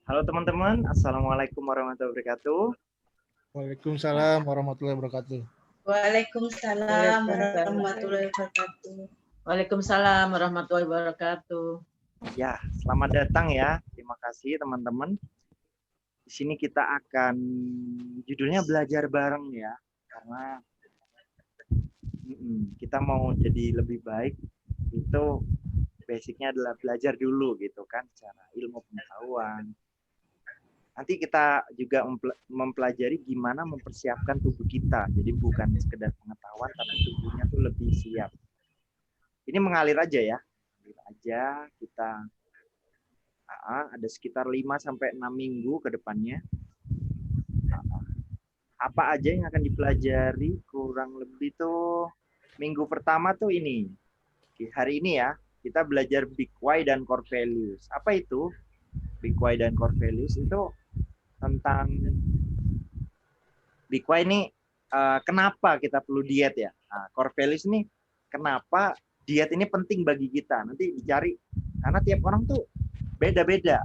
Halo teman-teman, Assalamualaikum warahmatullahi wabarakatuh. Waalaikumsalam warahmatullahi wabarakatuh. Waalaikumsalam warahmatullahi wabarakatuh. Waalaikumsalam warahmatullahi wabarakatuh. Ya, selamat datang ya. Terima kasih teman-teman. Di sini kita akan judulnya belajar bareng ya, karena kita mau jadi lebih baik itu basicnya adalah belajar dulu gitu kan, secara ilmu pengetahuan. Nanti kita juga mempelajari gimana mempersiapkan tubuh kita. Jadi bukan sekedar pengetahuan, tapi tubuhnya tuh lebih siap. Ini mengalir aja ya. Mengalir aja kita ada sekitar 5-6 minggu ke depannya. Apa aja yang akan dipelajari kurang lebih tuh minggu pertama tuh ini. Hari ini ya, kita belajar Big Why dan Core Values. Apa itu? Big Why dan Core Values itu tentang Big Why ini kenapa kita perlu diet ya. Nah, Core Values ini kenapa diet ini penting bagi kita. Nanti dicari karena tiap orang tuh beda-beda.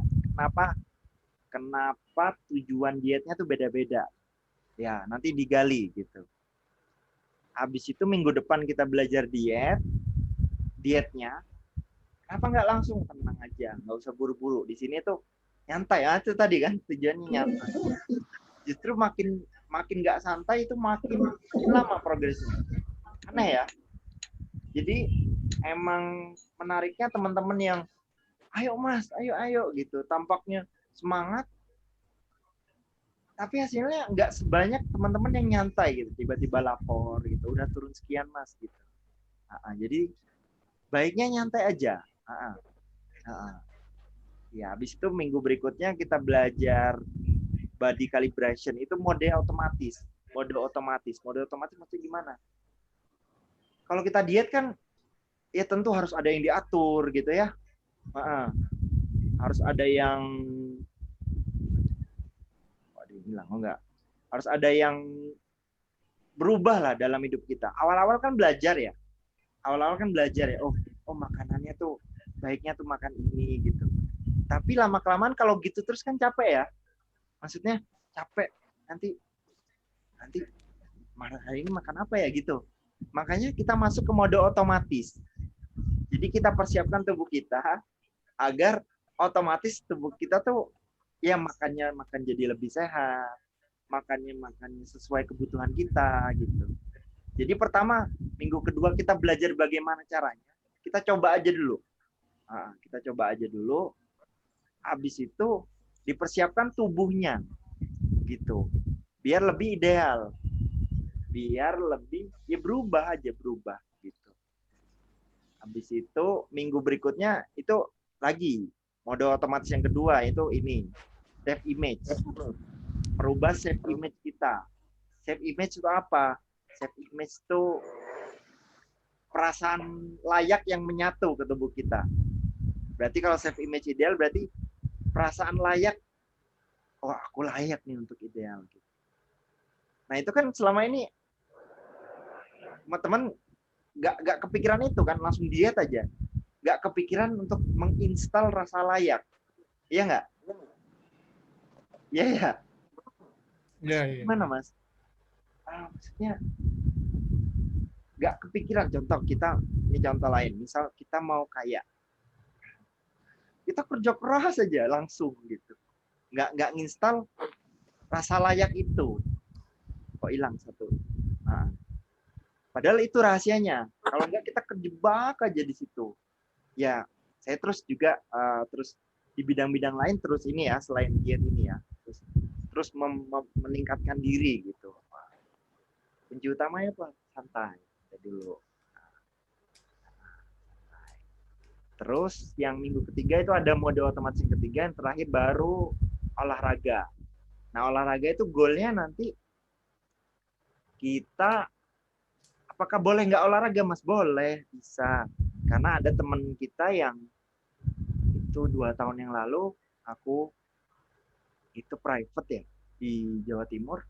Kenapa tujuan dietnya tuh beda-beda. Ya, nanti digali gitu. Habis itu minggu depan kita belajar dietnya. Kenapa nggak langsung tenang aja, nggak usah buru-buru. Di sini tuh nyantai, itu tadi kan tujuannya nyantai. Justru makin nggak santai itu makin lama progresnya. Aneh ya. Jadi emang menariknya teman-teman yang ayo mas, ayo gitu, tampaknya semangat, tapi hasilnya nggak sebanyak teman-teman yang nyantai gitu, tiba-tiba lapor gitu, udah turun sekian mas gitu. Jadi baiknya nyantai aja. Ya, habis itu minggu berikutnya kita belajar body calibration, itu mode otomatis. Mode otomatis maksudnya gimana? Kalau kita diet kan, ya tentu harus ada yang diatur gitu ya. Harus ada yang harus ada yang berubah lah dalam hidup kita. Awal-awal kan belajar ya. Oh makanannya tuh baiknya tuh makan ini gitu. Tapi lama-kelamaan kalau gitu terus kan capek ya. Maksudnya capek. Nanti hari ini makan apa ya gitu. Makanya kita masuk ke mode otomatis. Jadi kita persiapkan tubuh kita agar otomatis tubuh kita tuh ya makan jadi lebih sehat, makannya sesuai kebutuhan kita gitu. Jadi pertama, minggu kedua kita belajar bagaimana caranya. Kita coba aja dulu. Habis itu dipersiapkan tubuhnya gitu. Biar lebih ideal. Biar lebih berubah gitu. Habis itu minggu berikutnya itu lagi mode otomatis yang kedua itu ini self image. Merubah self image kita. Self image itu apa? Self image itu perasaan layak yang menyatu ke tubuh kita. Berarti kalau self image ideal berarti perasaan layak, oh aku layak nih untuk ideal. Nah itu kan selama ini teman-teman nggak kepikiran itu kan, langsung diet aja. Nggak kepikiran untuk menginstal rasa layak. Iya nggak? Iya ya. Iya. Gimana mas? Maksudnya nggak kepikiran. Ini contoh lain. Misal kita mau kaya, kita kerja keras aja langsung gitu. Nggak nginstal rasa layak itu. Kok hilang satu? Padahal itu rahasianya. Kalau nggak kita kejebak aja di situ. Ya, saya terus juga terus di bidang-bidang lain terus ini ya, selain diet ini ya, terus meningkatkan diri gitu. Kunci utamanya apa? Santai dulu. Terus yang minggu ketiga itu ada mode otomatis yang ketiga, yang terakhir baru olahraga. Nah olahraga itu goalnya nanti kita apakah boleh nggak olahraga mas? Boleh, bisa. Karena ada teman kita yang itu 2 tahun yang lalu aku itu private ya di Jawa Timur,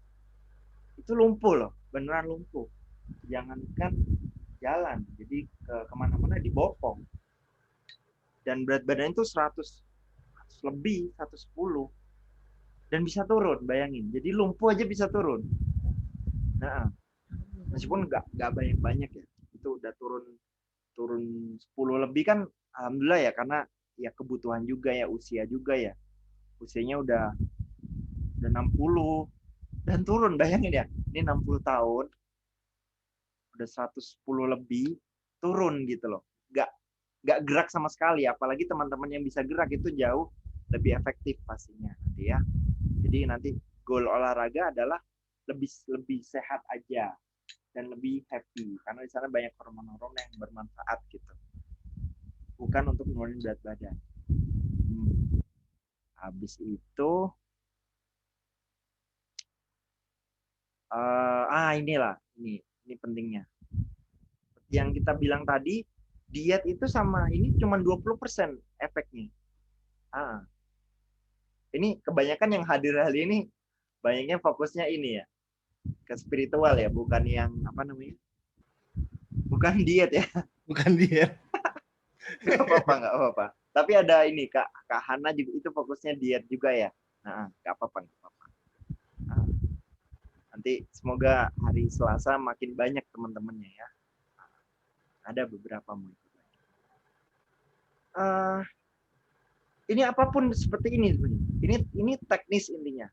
itu lumpuh loh, beneran lumpuh. Jangankan jalan, jadi kemana-mana dibopong. Dan berat badan itu 100 lebih, 110. dan bisa turun, bayangin. Jadi lumpuh aja bisa turun. Nah, meskipun nggak banyak ya, itu udah turun 10 lebih kan, alhamdulillah ya, karena ya kebutuhan juga ya, usia juga ya, usianya udah 60 dan turun, bayangin ya, ini 60 tahun udah 110 lebih turun gitu loh, nggak gerak sama sekali. Apalagi teman-teman yang bisa gerak itu jauh lebih efektif pastinya nanti ya. Jadi nanti goal olahraga adalah lebih lebih sehat aja dan lebih happy, karena di sana banyak hormon-hormon yang bermanfaat gitu, bukan untuk menurunin berat badan. Habis itu inilah ini pentingnya yang kita bilang tadi, diet itu sama ini cuma 20% efeknya. Ini kebanyakan yang hadir hari ini banyaknya fokusnya ini ya, ke spiritual ya, bukan yang apa namanya, bukan diet ya. Bukan dia. Nggak apa-apa. Tapi ada ini Kak Hana juga itu fokusnya diet juga ya. Nah, nggak apa-apa. Nah, nanti semoga hari Selasa makin banyak teman-temannya ya. Ada beberapa mau ikut lagi. Ini apapun seperti ini sebenarnya. Ini teknis intinya.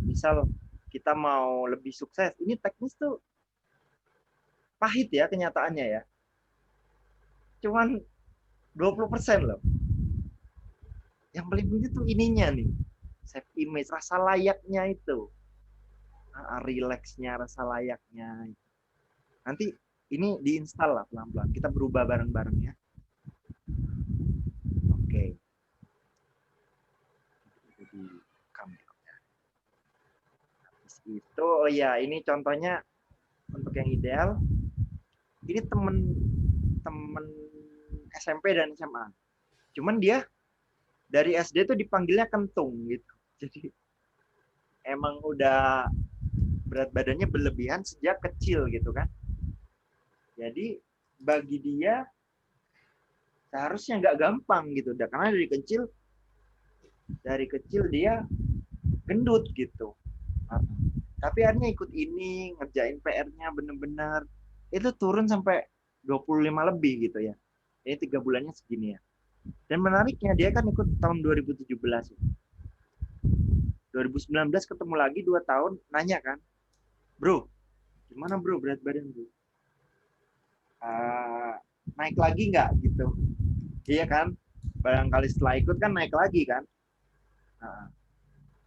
Misal kita mau lebih sukses, ini teknis tuh pahit ya kenyataannya ya. Cuman 20% loh. Yang paling penting tuh ininya nih. Self image, rasa layaknya itu. Relaxnya, rasa layaknya. Nanti ini diinstal lah pelan-pelan. Kita berubah bareng-bareng ya. Oke. Jadi kameranya. Habis itu, oh ya, ini contohnya untuk yang ideal. Ini temen SMP dan SMA. Cuman dia dari SD tuh dipanggilnya kentung gitu. Jadi emang udah berat badannya berlebihan sejak kecil gitu kan. Jadi bagi dia seharusnya nggak gampang gitu, karena dari kecil dia gendut gitu. Tapi akhirnya ikut ini, ngerjain PR-nya bener-bener, itu turun sampai 25 lebih gitu ya. Ini 3 bulannya segini ya. Dan menariknya dia kan ikut tahun 2017. 2019 ketemu lagi 2 tahun, nanya kan, bro, gimana bro berat badan bro? Naik lagi nggak gitu? Iya kan? Barangkali setelah ikut kan naik lagi kan?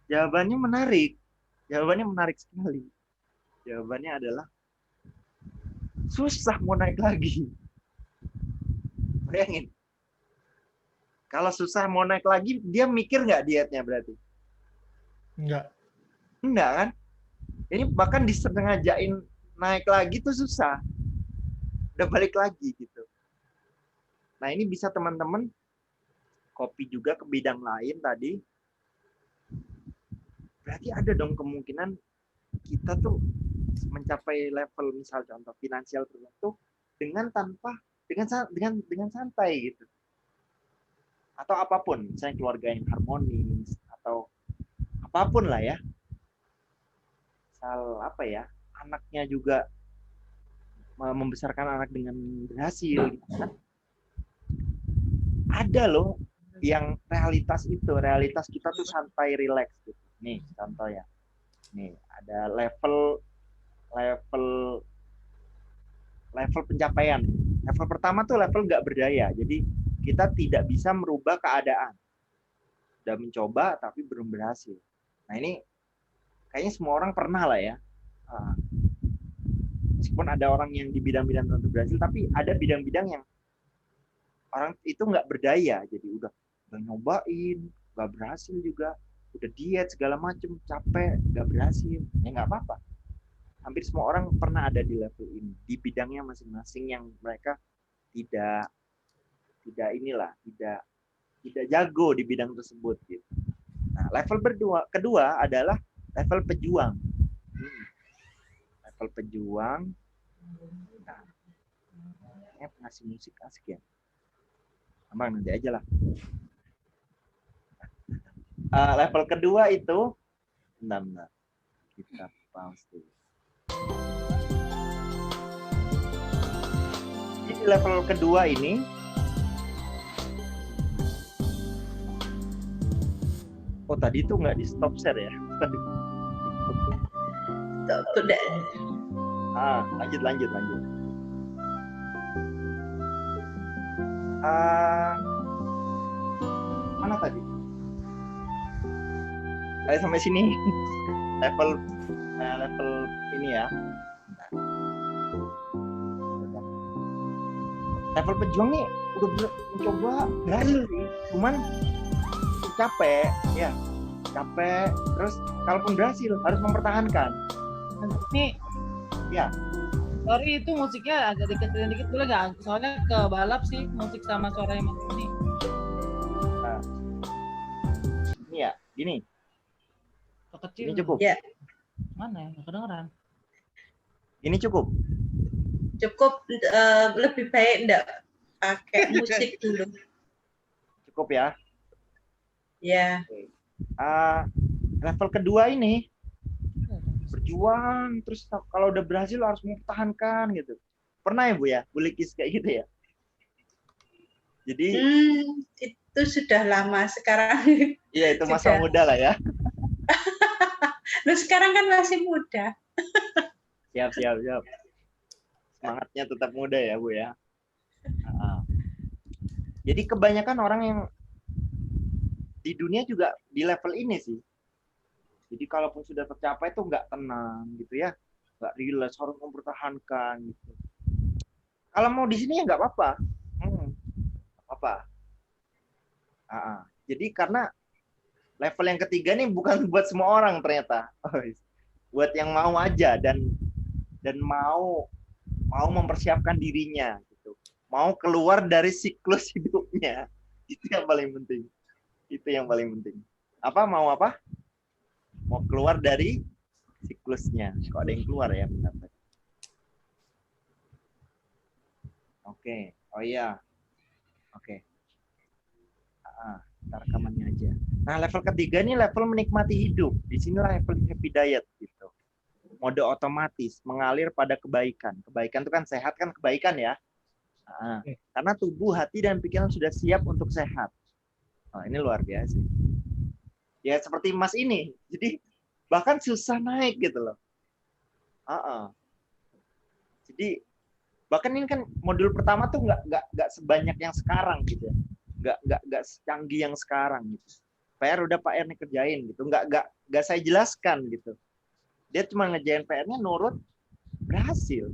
Jawabannya menarik. Jawabannya menarik sekali. Jawabannya adalah susah mau naik lagi. Bayangin. Kalau susah mau naik lagi, dia mikir nggak dietnya berarti? Enggak. Enggak kan? Ini bahkan disengajain naik lagi tuh susah. Udah balik lagi gitu. Nah ini bisa teman-teman copy juga ke bidang lain tadi. Berarti ada dong kemungkinan kita tuh mencapai level misal contoh finansial tertentu dengan santai gitu. Atau apapun, misalnya keluarga yang harmonis atau apapun lah ya. Misal apa ya, anaknya juga membesarkan anak dengan berhasil gitu kan. Ada loh yang realitas kita tuh santai, relax gitu. Nih contoh ya. Nih ada level pencapaian. Level pertama tuh level nggak berdaya. Jadi kita tidak bisa merubah keadaan. Udah mencoba tapi belum berhasil. Nah ini kayaknya semua orang pernah lah ya. Meskipun ada orang yang di bidang-bidang tertentu berhasil, tapi ada bidang-bidang yang orang itu nggak berdaya. Jadi udah nyobain, nggak berhasil juga. Udah diet segala macem, capek, nggak berhasil. Ya nggak apa-apa. Hampir semua orang pernah ada di level ini, di bidangnya masing-masing yang mereka tidak jago di bidang tersebut gitu. Nah, level kedua adalah level pejuang. Level pejuang. Nah, ngasih musik asik ya. Abang nanti aja lah. Level kedua itu Bentar. Kita pause dulu. Di level kedua ini tadi itu nggak di stop share ya. Udah. Lanjut. Mana tadi? Sampai sini level ini ya. Level pejuang nih udah mencoba berhasil sih, cuman capek. Terus kalaupun berhasil harus mempertahankan. Nih, ya. Sorry itu musiknya agak dikecilin dikit boleh nggak? Soalnya ke balap sih musik sama suaranya Mas ini. Ini ya, gini. Kecil. Ini cukup. Ya. Mana ya? Nggak kedengeran. Ini cukup. Cukup, lebih baik enggak pakai musik dulu. Cukup ya. Ya. Level kedua ini berjuang terus kalau udah berhasil harus mempertahankan gitu. Pernah ya Bu ya, Bu Likis kayak gitu ya? Jadi itu sudah lama sekarang. Iya, itu masa muda lah ya. Lu sekarang kan masih muda. Siap. Semangatnya tetap muda ya Bu ya. Jadi kebanyakan orang yang di dunia juga di level ini sih. Jadi kalaupun sudah tercapai tuh nggak tenang gitu ya, nggak relax, harus mempertahankan gitu. Kalau mau di sini ya nggak apa-apa, Jadi karena level yang ketiga nih bukan buat semua orang ternyata, buat yang mau aja dan mau mempersiapkan dirinya gitu, mau keluar dari siklus hidupnya, itu yang paling penting. Mau keluar dari siklusnya. Kok ada yang keluar ya? Bentar. Oke. Oh iya. Oke. Kita rekamannya aja. Nah, level ketiga ini level menikmati hidup. Di sinilah level happy diet gitu. Mode otomatis, mengalir pada kebaikan. Kebaikan itu kan sehat kan kebaikan ya. Karena tubuh, hati, dan pikiran sudah siap untuk sehat. Ini luar biasa. Ya seperti Mas ini, jadi bahkan susah naik gitu loh. Jadi bahkan ini kan modul pertama tuh nggak sebanyak yang sekarang gitu ya, nggak secanggih yang sekarang gitu. PR udah Pak R nih kerjain gitu, nggak saya jelaskan gitu. Dia cuma ngerjain PR-nya, nurut, berhasil.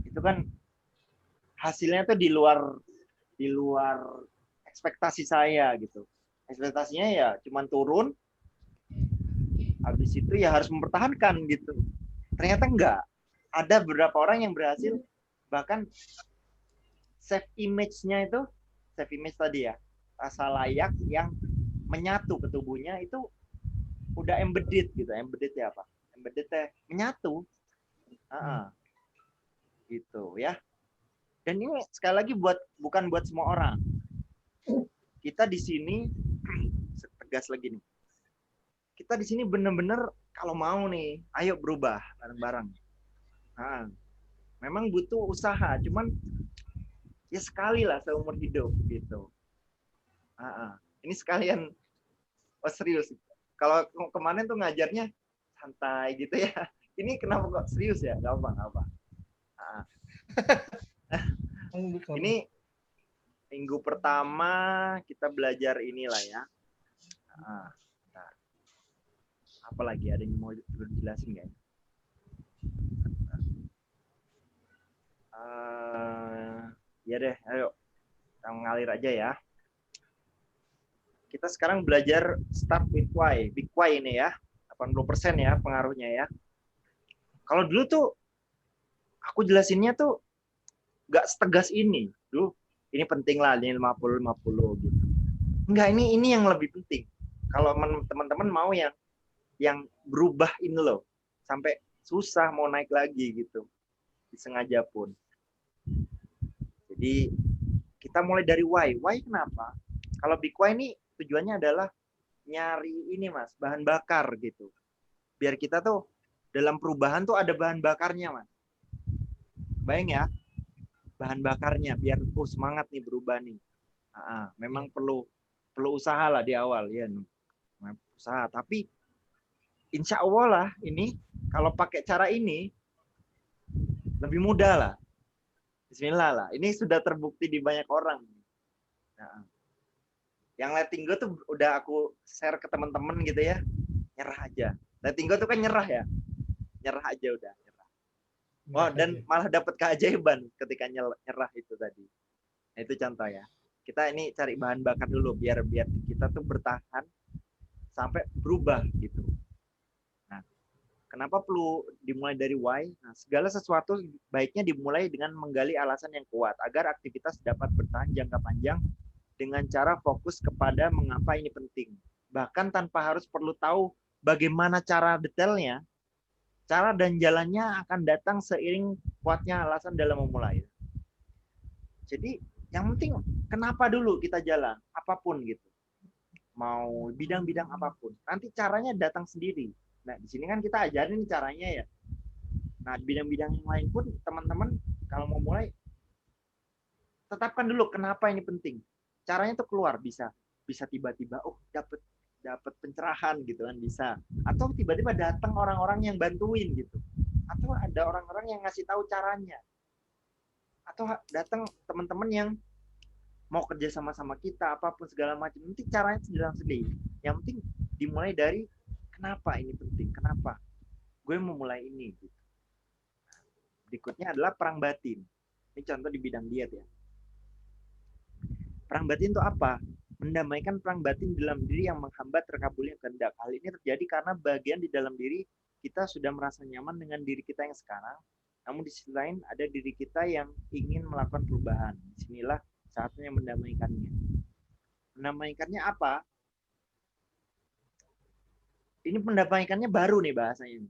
Itu kan hasilnya tuh di luar ekspektasi saya gitu. Ekspektasinya ya cuman turun, habis itu ya harus mempertahankan gitu. Ternyata enggak. Ada beberapa orang yang berhasil bahkan self image-nya itu, self image tadi ya, rasa layak yang menyatu ke tubuhnya itu udah embedded gitu. Embedded ya apa? Embedded menyatu. Gitu ya. Dan ini sekali lagi bukan buat semua orang. Kita di sini tegas lagi nih. Kita di sini bener-bener kalau mau nih, ayo berubah bareng-bareng. Memang butuh usaha, cuman ya sekali lah seumur hidup gitu. Ini sekalian, serius. Kalau kemarin tuh ngajarnya santai gitu ya. Ini kenapa kok serius ya? Gak apa. Ini minggu pertama kita belajar inilah ya. Apalagi ada yang mau dijelasin nggak? Ya deh, ayo kita mengalir aja ya. Kita sekarang belajar start with why, big why ini ya, 80% ya pengaruhnya ya. Kalau dulu tuh aku jelasinnya tuh nggak setegas ini. Dulu ini penting lah, ini 50-50 gitu. Enggak, ini yang lebih penting. Kalau teman-teman mau yang berubah ini loh, sampai susah mau naik lagi gitu, disengaja pun. Jadi kita mulai dari why. Why kenapa? Kalau big why ini tujuannya adalah nyari ini Mas, bahan bakar gitu. Biar kita tuh dalam perubahan tuh ada bahan bakarnya Mas. Bayang ya, bahan bakarnya biar semangat nih berubah nih. Memang perlu usaha lah di awal ya, usaha. Tapi insya Allah lah ini kalau pakai cara ini lebih mudah lah. Bismillah lah. Ini sudah terbukti di banyak orang. Nah, yang letting go tuh udah aku share ke teman-teman gitu ya. Nyerah aja. Letting go tuh kan nyerah ya. Nyerah aja udah. Nyerah. Oh, dan malah dapat keajaiban ketika nyerah itu tadi. Nah, itu contoh ya. Kita ini cari bahan bakar dulu biar kita tuh bertahan sampai berubah gitu. Nah, kenapa perlu dimulai dari why? Nah, segala sesuatu baiknya dimulai dengan menggali alasan yang kuat agar aktivitas dapat bertahan jangka panjang dengan cara fokus kepada mengapa ini penting. Bahkan tanpa harus perlu tahu bagaimana cara detailnya, cara dan jalannya akan datang seiring kuatnya alasan dalam memulai. Jadi yang penting kenapa dulu kita jalan, apapun gitu. Mau bidang-bidang apapun. Nanti caranya datang sendiri. Nah, di sini kan kita ajarin caranya ya. Nah, bidang-bidang yang lain pun teman-teman kalau mau mulai tetapkan dulu kenapa ini penting. Caranya tuh keluar bisa tiba-tiba dapat pencerahan gitu kan bisa. Atau tiba-tiba datang orang-orang yang bantuin gitu. Atau ada orang-orang yang ngasih tahu caranya. Atau datang teman-teman yang mau kerja sama-sama kita apapun segala macam, nanti caranya sedang sendiri. Yang penting dimulai dari kenapa ini penting, kenapa gue mau mulai ini gitu. Berikutnya adalah perang batin. Ini contoh di bidang diet ya. Perang batin itu apa? Mendamaikan perang batin dalam diri yang menghambat terkabulnya kehendak. Hal ini terjadi karena bagian di dalam diri kita sudah merasa nyaman dengan diri kita yang sekarang, namun di sisi lain ada diri kita yang ingin melakukan perubahan. Disinilah saatnya mendamaikannya. Mendamaikannya apa? Ini mendamaikannya baru nih bahasanya.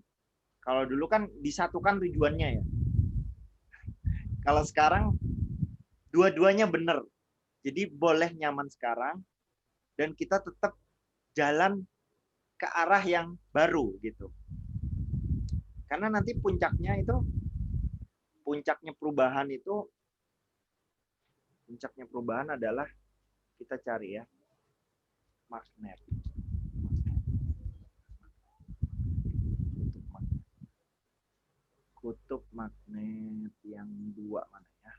Kalau dulu kan disatukan tujuannya ya. Kalau sekarang dua-duanya benar. Jadi boleh nyaman sekarang dan kita tetap jalan ke arah yang baru gitu. Karena nanti puncaknya perubahan adalah kita cari ya magnet. Kutub magnet yang dua mana ya?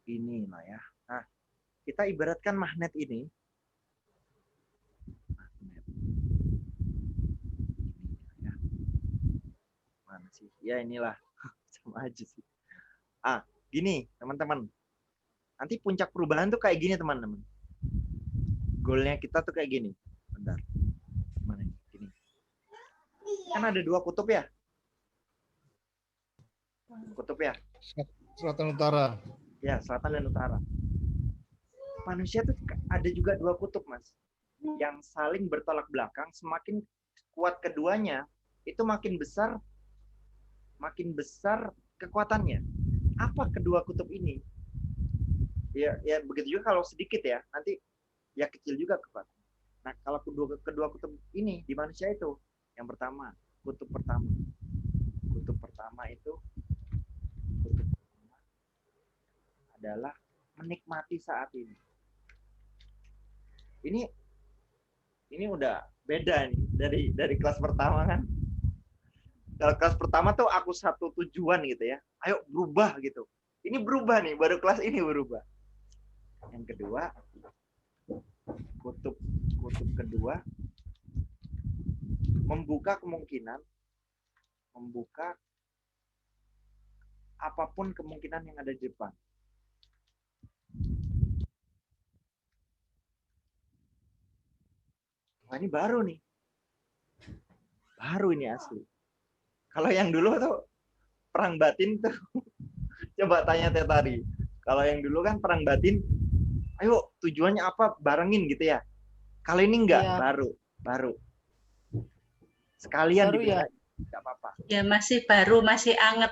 Ini lah ya. Nah, kita ibaratkan magnet ini. Magnet. Ini ya. Mana sih? Ya inilah. Sama aja sih. Gini, teman-teman. Nanti puncak perubahan tuh kayak gini, teman-teman. Goalnya kita tuh kayak gini. Bentar. Mana ini? Gini. Kan ada dua kutub ya? Kutub ya? Selatan utara. Ya, selatan dan utara. Manusia tuh ada juga dua kutub, Mas. Yang saling bertolak belakang, semakin kuat keduanya, itu makin besar kekuatannya. Apa kedua kutub ini? Ya begitu juga kalau sedikit ya, nanti ya kecil juga kekuatan. Nah, kalau kedua kutub ini di manusia itu, yang pertama, kutub pertama itu adalah menikmati saat ini. Ini udah beda nih dari kelas pertama kan. Kalau kelas pertama tuh aku satu tujuan gitu ya. Ayo berubah gitu. Ini berubah nih, baru kelas ini berubah. Yang kedua, kutub kedua membuka apapun kemungkinan yang ada di depan. Wah, ini baru nih. Baru ini asli. Kalau yang dulu tuh perang batin tuh coba tanya Teh Tari. Kalau yang dulu kan perang batin, ayo tujuannya apa? Barengin gitu ya. Kalau ini enggak, Iya. baru. Sekalian Baru ya? nggak apa-apa. Ya masih baru, masih anget.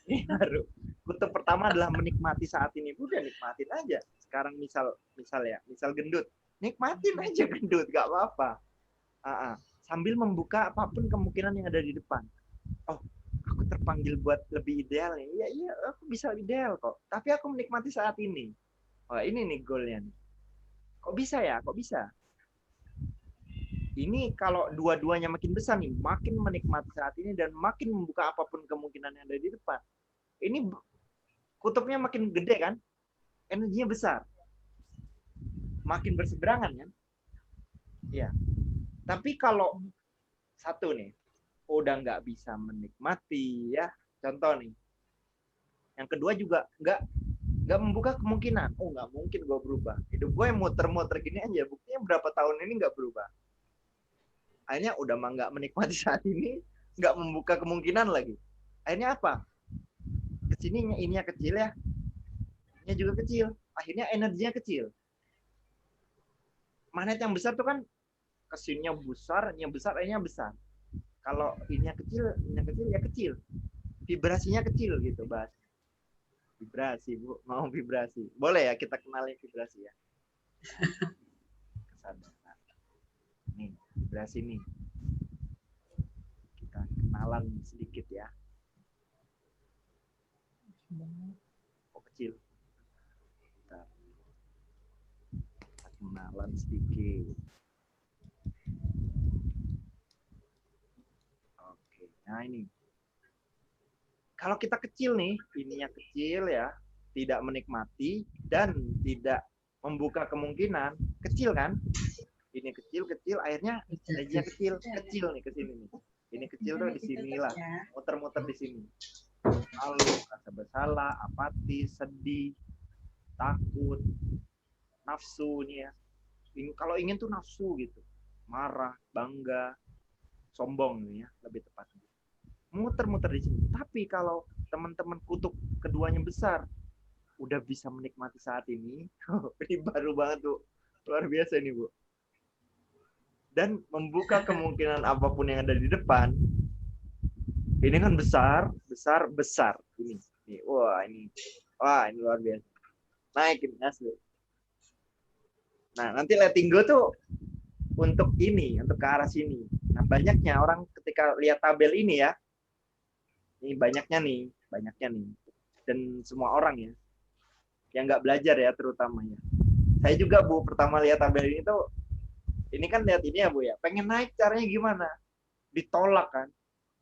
Ini baru. Kutub pertama adalah menikmati saat ini. Udah nikmatin aja. Sekarang misal gendut, nikmatin aja gendut, nggak apa-apa. Sambil membuka apapun kemungkinan yang ada di depan. Oh, aku terpanggil buat lebih ideal nih. Iya, aku bisa ideal kok. Tapi aku menikmati saat ini. Oh, ini nih goalnya nih. Kok bisa ya? Kok bisa? Ini kalau dua-duanya makin besar nih, makin menikmati saat ini dan makin membuka apapun kemungkinan yang ada di depan. Ini kutubnya makin gede kan? Energinya besar. Makin berseberangan kan? Ya. Tapi kalau satu nih, udah nggak bisa menikmati ya. Contoh nih. Yang kedua juga nggak membuka kemungkinan. Oh, nggak mungkin gue berubah. Hidup gue yang muter-muter gini aja. Buktinya berapa tahun ini nggak berubah. Akhirnya udah mah nggak menikmati saat ini, nggak membuka kemungkinan lagi. Akhirnya apa? Kesininya ininya kecil ya, ininya juga kecil. Akhirnya energinya kecil. Magnet yang besar tuh kan kesininya besar, ininya besar, akhirnya besar. Kalau ininya kecil ya kecil. Vibrasinya kecil gitu, bahas. Vibrasi, Bu. Mau vibrasi. Boleh ya kita kenalin vibrasi ya. Kesadaran. Nih, vibrasi nih. Kita kenalan sedikit ya. Oh, kecil. Kita kenalan sedikit. Oke, nah ini. Kalau kita kecil nih, ininya kecil ya, tidak menikmati dan tidak membuka kemungkinan, kecil kan? Ini kecil, akhirnya energinya kecil nih ke sini nih. Ini kecil tuh di sinilah, muter-muter di sini. Lalu rasa bersalah, apatis, sedih, takut, nafsu nih ya. Kalau ingin tuh nafsu gitu, marah, bangga, sombong nih ya, lebih tepatnya. Muter-muter di sini. Tapi kalau teman-teman kutub keduanya besar, udah bisa menikmati saat ini. Ini baru banget tuh, luar biasa ini Bu. Dan membuka kemungkinan apapun yang ada di depan. Ini kan besar. Ini. Wah, ini luar biasa. Naik ini asli. Nah, nanti letting go tuh untuk ini, untuk ke arah sini. Nah, banyaknya orang ketika lihat tabel ini ya. Ini banyaknya nih. Dan semua orang ya. Yang nggak belajar ya terutama ya. Saya juga Bu, pertama lihat tabel ini tuh, ini kan lihat ini ya Bu ya, pengen naik caranya gimana? Ditolak kan.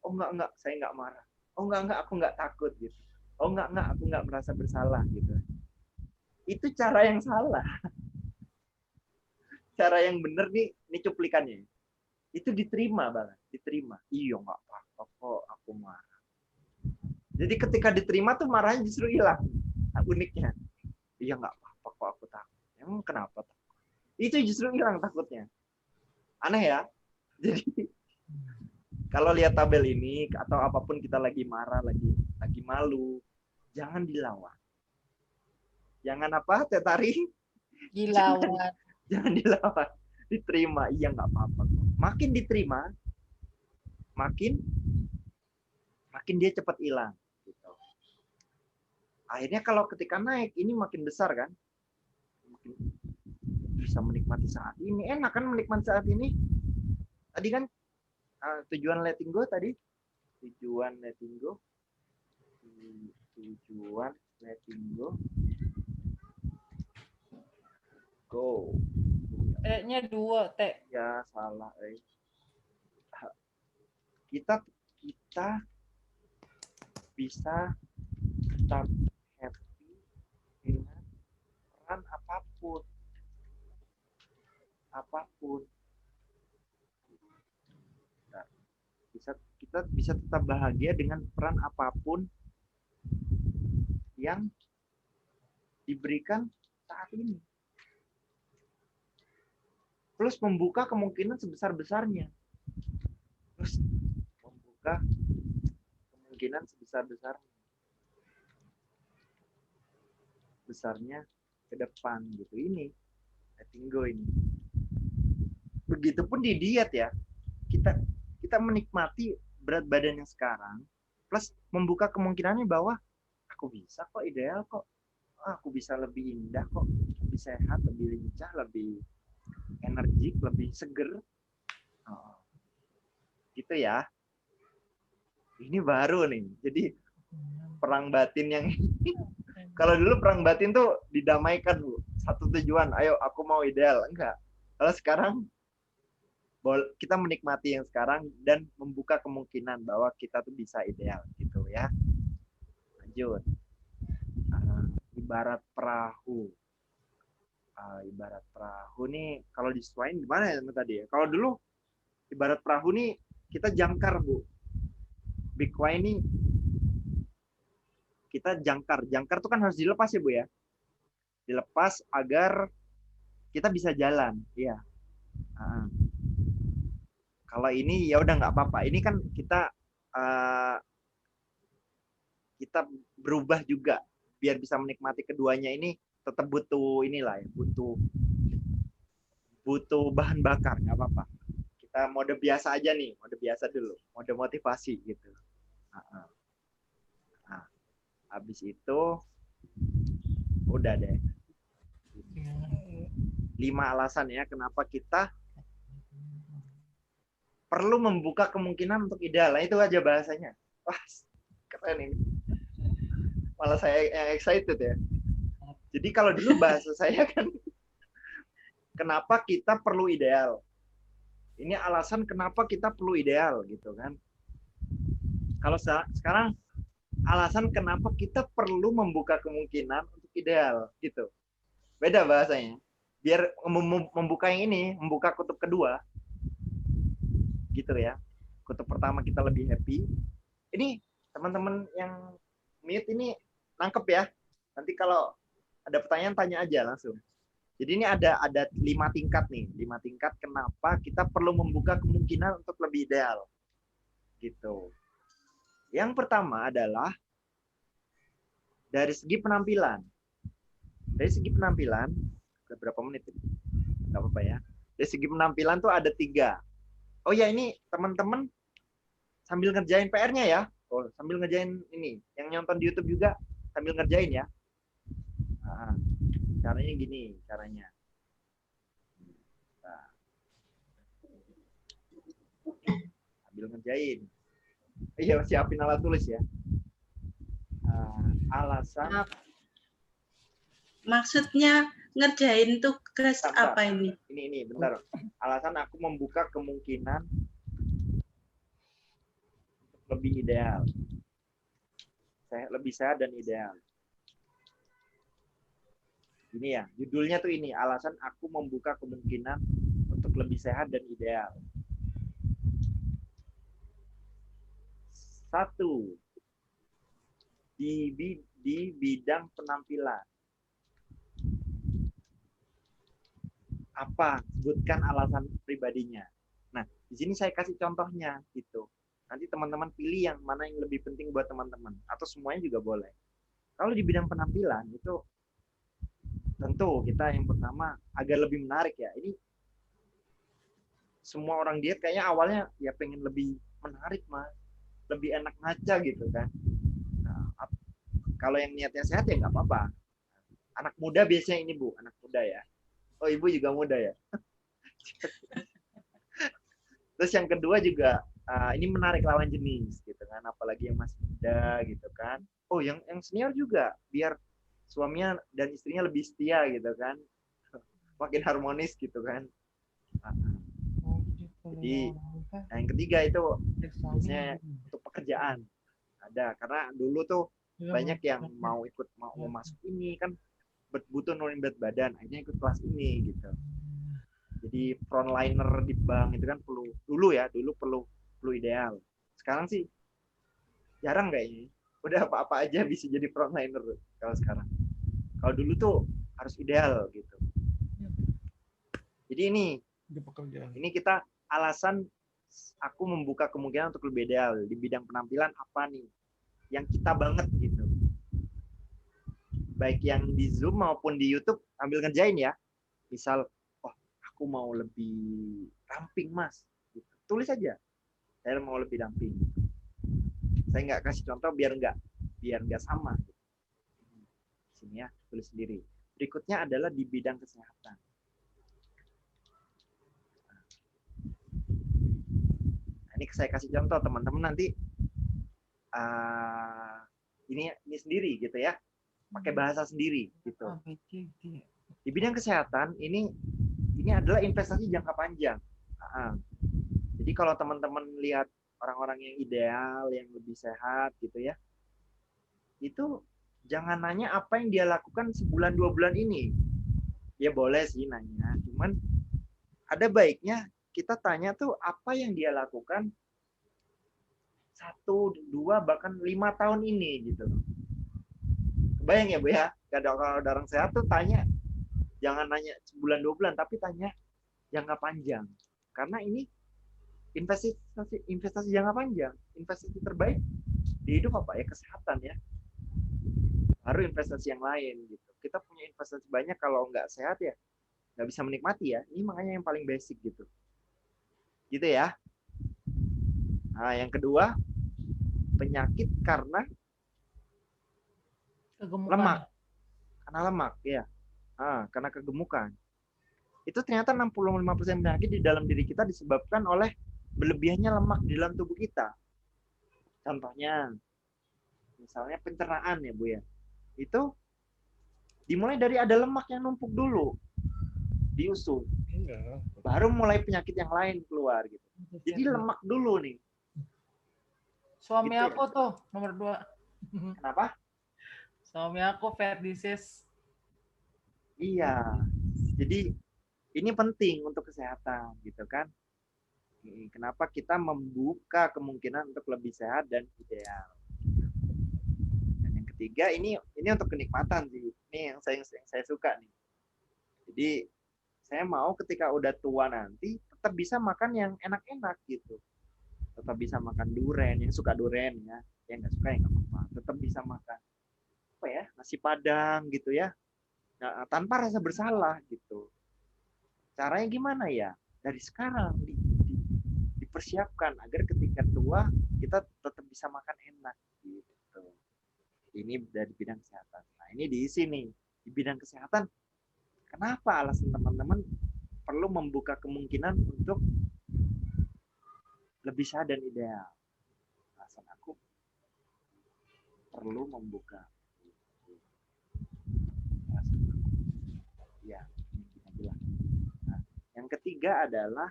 Oh enggak, saya enggak marah. Oh enggak, aku enggak takut gitu. Oh enggak, aku enggak merasa bersalah gitu. Itu cara yang salah. Cara yang benar nih, ini cuplikannya. Itu diterima banget, diterima. Iya enggak apa-apa kok aku marah. Jadi ketika diterima tuh marahnya justru hilang. Uniknya. Iya enggak apa-apa kok aku takut. Emang kenapa takut? Itu justru hilang takutnya. Aneh ya. Jadi kalau lihat tabel ini atau apapun kita lagi marah, lagi malu, jangan dilawan. Jangan apa, Teh Tari? Dilawan. Jangan dilawan. Diterima. Iya nggak apa-apa. Makin diterima, makin dia cepat hilang. Gitu. Akhirnya kalau ketika naik, ini makin besar kan? Makin bisa menikmati saat ini. Enak kan menikmati saat ini? Tadi kan tujuan letting go tadi. Tujuan letting go. Go. T-nya 2, T. Ya, salah. Kita bisa tetap happy dengan peran apapun. Kita bisa tetap bahagia dengan peran apapun yang diberikan saat ini. Plus membuka kemungkinan sebesar-besarnya. Besarnya ke depan gitu. Ini letting go ini. Begitupun di diet ya. Kita menikmati berat badan yang sekarang plus membuka kemungkinannya bahwa aku bisa kok ideal kok. Aku bisa lebih indah kok, lebih sehat, lebih lincah, lebih energik, lebih seger. Oh, gitu ya. Ini baru nih. Jadi perang batin yang kalau dulu perang batin tuh didamaikan, Bu. Satu tujuan, ayo aku mau ideal. Enggak. Kalau sekarang kita menikmati yang sekarang dan membuka kemungkinan bahwa kita tuh bisa ideal gitu ya. Lanjut. Ibarat perahu. Ibarat perahu nih kalau disesuaikan gimana ya tadi ya? Kalau dulu ibarat perahu nih kita jangkar, Bu. Bikwa ini kita jangkar. Jangkar tuh kan harus dilepas ya, Bu ya. Dilepas agar kita bisa jalan. Iya. Kalau ini ya udah nggak apa-apa. Ini kan kita kita berubah juga biar bisa menikmati keduanya ini tetap butuh inilah ya, butuh bahan bakar, nggak apa-apa. Kita mode biasa aja nih, mode biasa dulu, mode motivasi gitu. Nah, habis itu udah deh. 5 alasan ya kenapa kita perlu membuka kemungkinan untuk ideal. Nah, itu aja bahasanya. Wah, keren ini. Malah saya yang excited ya. Jadi kalau dulu bahasa saya kan kenapa kita perlu ideal. Ini alasan kenapa kita perlu ideal gitu kan. Kalau sekarang alasan kenapa kita perlu membuka kemungkinan untuk ideal gitu. Beda bahasanya. Biar membuka yang ini, membuka kutub kedua. Gitu ya. Kutub pertama kita lebih happy. Ini teman-teman yang mute ini nangkep ya. Nanti kalau ada pertanyaan tanya aja langsung. Jadi ini ada 5 tingkat nih, 5 tingkat kenapa kita perlu membuka kemungkinan untuk lebih ideal. Gitu. Yang pertama adalah dari segi penampilan. Dari segi penampilan, berapa menit ini? Nggak apa-apa ya. Dari segi penampilan tuh ada 3. Oh ya, ini teman-teman sambil ngerjain PR-nya ya. Oh, sambil ngerjain ini. Yang nonton di YouTube juga sambil ngerjain ya. Nah, caranya gini, caranya. Nah. Sambil ngerjain. Iya, siapin alat tulis ya. Alasan. Maksudnya ngerjain tugas Bentar. apa ini? Ini, bentar. Alasan aku membuka kemungkinan lebih ideal. Lebih sehat dan ideal. Ini ya, judulnya tuh ini, alasan aku membuka kemungkinan untuk lebih sehat dan ideal. 1. Di bidang penampilan. Apa? Sebutkan alasan pribadinya. Nah, di sini saya kasih contohnya gitu. Nanti teman-teman pilih yang mana yang lebih penting buat teman-teman. Atau semuanya juga boleh. Kalau di bidang penampilan itu tentu kita yang pertama agar lebih menarik ya. Ini semua orang diet kayaknya awalnya ya pengen lebih menarik Mas. Lebih enak ngaca gitu kan. Nah, kalau yang niatnya sehat ya nggak apa-apa. Anak muda biasanya ini Bu, anak muda ya. Oh, Ibu juga muda ya. Terus yang kedua juga ini menarik lawan jenis gitu kan, apalagi yang masih muda gitu kan. Oh, yang senior juga biar suaminya dan istrinya lebih setia gitu kan. Makin harmonis gitu kan. Jadi yang ketiga itu biasanya untuk pekerjaan. Ada karena dulu tuh banyak yang mau masuk ini kan butuh nurunin berat badan, akhirnya ikut kelas ini gitu. Jadi frontliner di bank itu kan dulu perlu ideal. Sekarang sih jarang kayaknya. Udah apa-apa aja bisa jadi frontliner kalau sekarang. Kalau dulu tuh harus ideal gitu. Jadi ini kita alasan aku membuka kemungkinan untuk lebih ideal di bidang penampilan apa nih yang kita banget gitu. Baik yang di Zoom maupun di YouTube ambil ngerjain ya. Misal, oh aku mau lebih ramping Mas. Gitu. Tulis aja. saya mau lebih damping. Saya nggak kasih contoh biar nggak sama. Sini ya, tulis sendiri. Berikutnya adalah di bidang kesehatan. Nah, ini saya kasih contoh teman-teman nanti ini sendiri gitu ya, pakai bahasa sendiri gitu. Di bidang kesehatan ini adalah investasi jangka panjang. Jadi kalau teman-teman lihat orang-orang yang ideal, yang lebih sehat gitu ya, itu jangan nanya apa yang dia lakukan sebulan 2 bulan ini. Ya boleh sih nanya, cuman ada baiknya kita tanya tuh apa yang dia lakukan 1, 2, bahkan 5 tahun ini gitu. Kebayang ya Bu ya? Kalau ada orang sehat tuh tanya, jangan nanya sebulan 2 bulan, tapi tanya jangka panjang. Karena ini investasi jangka panjang. Investasi terbaik di hidup apa ya? Kesehatan ya. Baru investasi yang lain gitu. Kita punya investasi banyak, kalau nggak sehat ya nggak bisa menikmati ya. Ini makanya yang paling basic gitu. Gitu ya. Nah, yang kedua, penyakit karena Kegemukan. lemak. Karena lemak ya. Karena kegemukan. Itu ternyata 65% penyakit di dalam diri kita disebabkan oleh berlebihannya lemak di dalam tubuh kita. Contohnya, misalnya pencernaan ya Bu ya. Itu dimulai dari ada lemak yang numpuk dulu di usus. Iya. Baru mulai penyakit yang lain keluar gitu. Jadi lemak dulu nih. Suami Gitu ya. aku tuh nomor 2. Kenapa? Suami aku fat disease. Iya. Jadi ini penting untuk kesehatan gitu kan. Kenapa kita membuka kemungkinan untuk lebih sehat dan ideal. Dan yang ketiga ini untuk kenikmatan sih. Ini yang saya suka nih. Jadi saya mau ketika udah tua nanti tetap bisa makan yang enak-enak gitu. Tetap bisa makan durian, yang suka durian ya. Yang nggak suka ya nggak apa-apa. Tetap bisa makan apa ya, nasi padang gitu ya. Nah, tanpa rasa bersalah gitu. Caranya gimana ya? Dari sekarang dipersiapkan agar ketika tua kita tetap bisa makan enak gitu. Ini dari bidang kesehatan. Nah, ini diisi nih di bidang kesehatan. Kenapa alasan teman-teman perlu membuka kemungkinan untuk lebih sehat dan ideal? Alasan aku perlu membuka. Alasan aku. Ya, ini bilang. Nah, yang ketiga adalah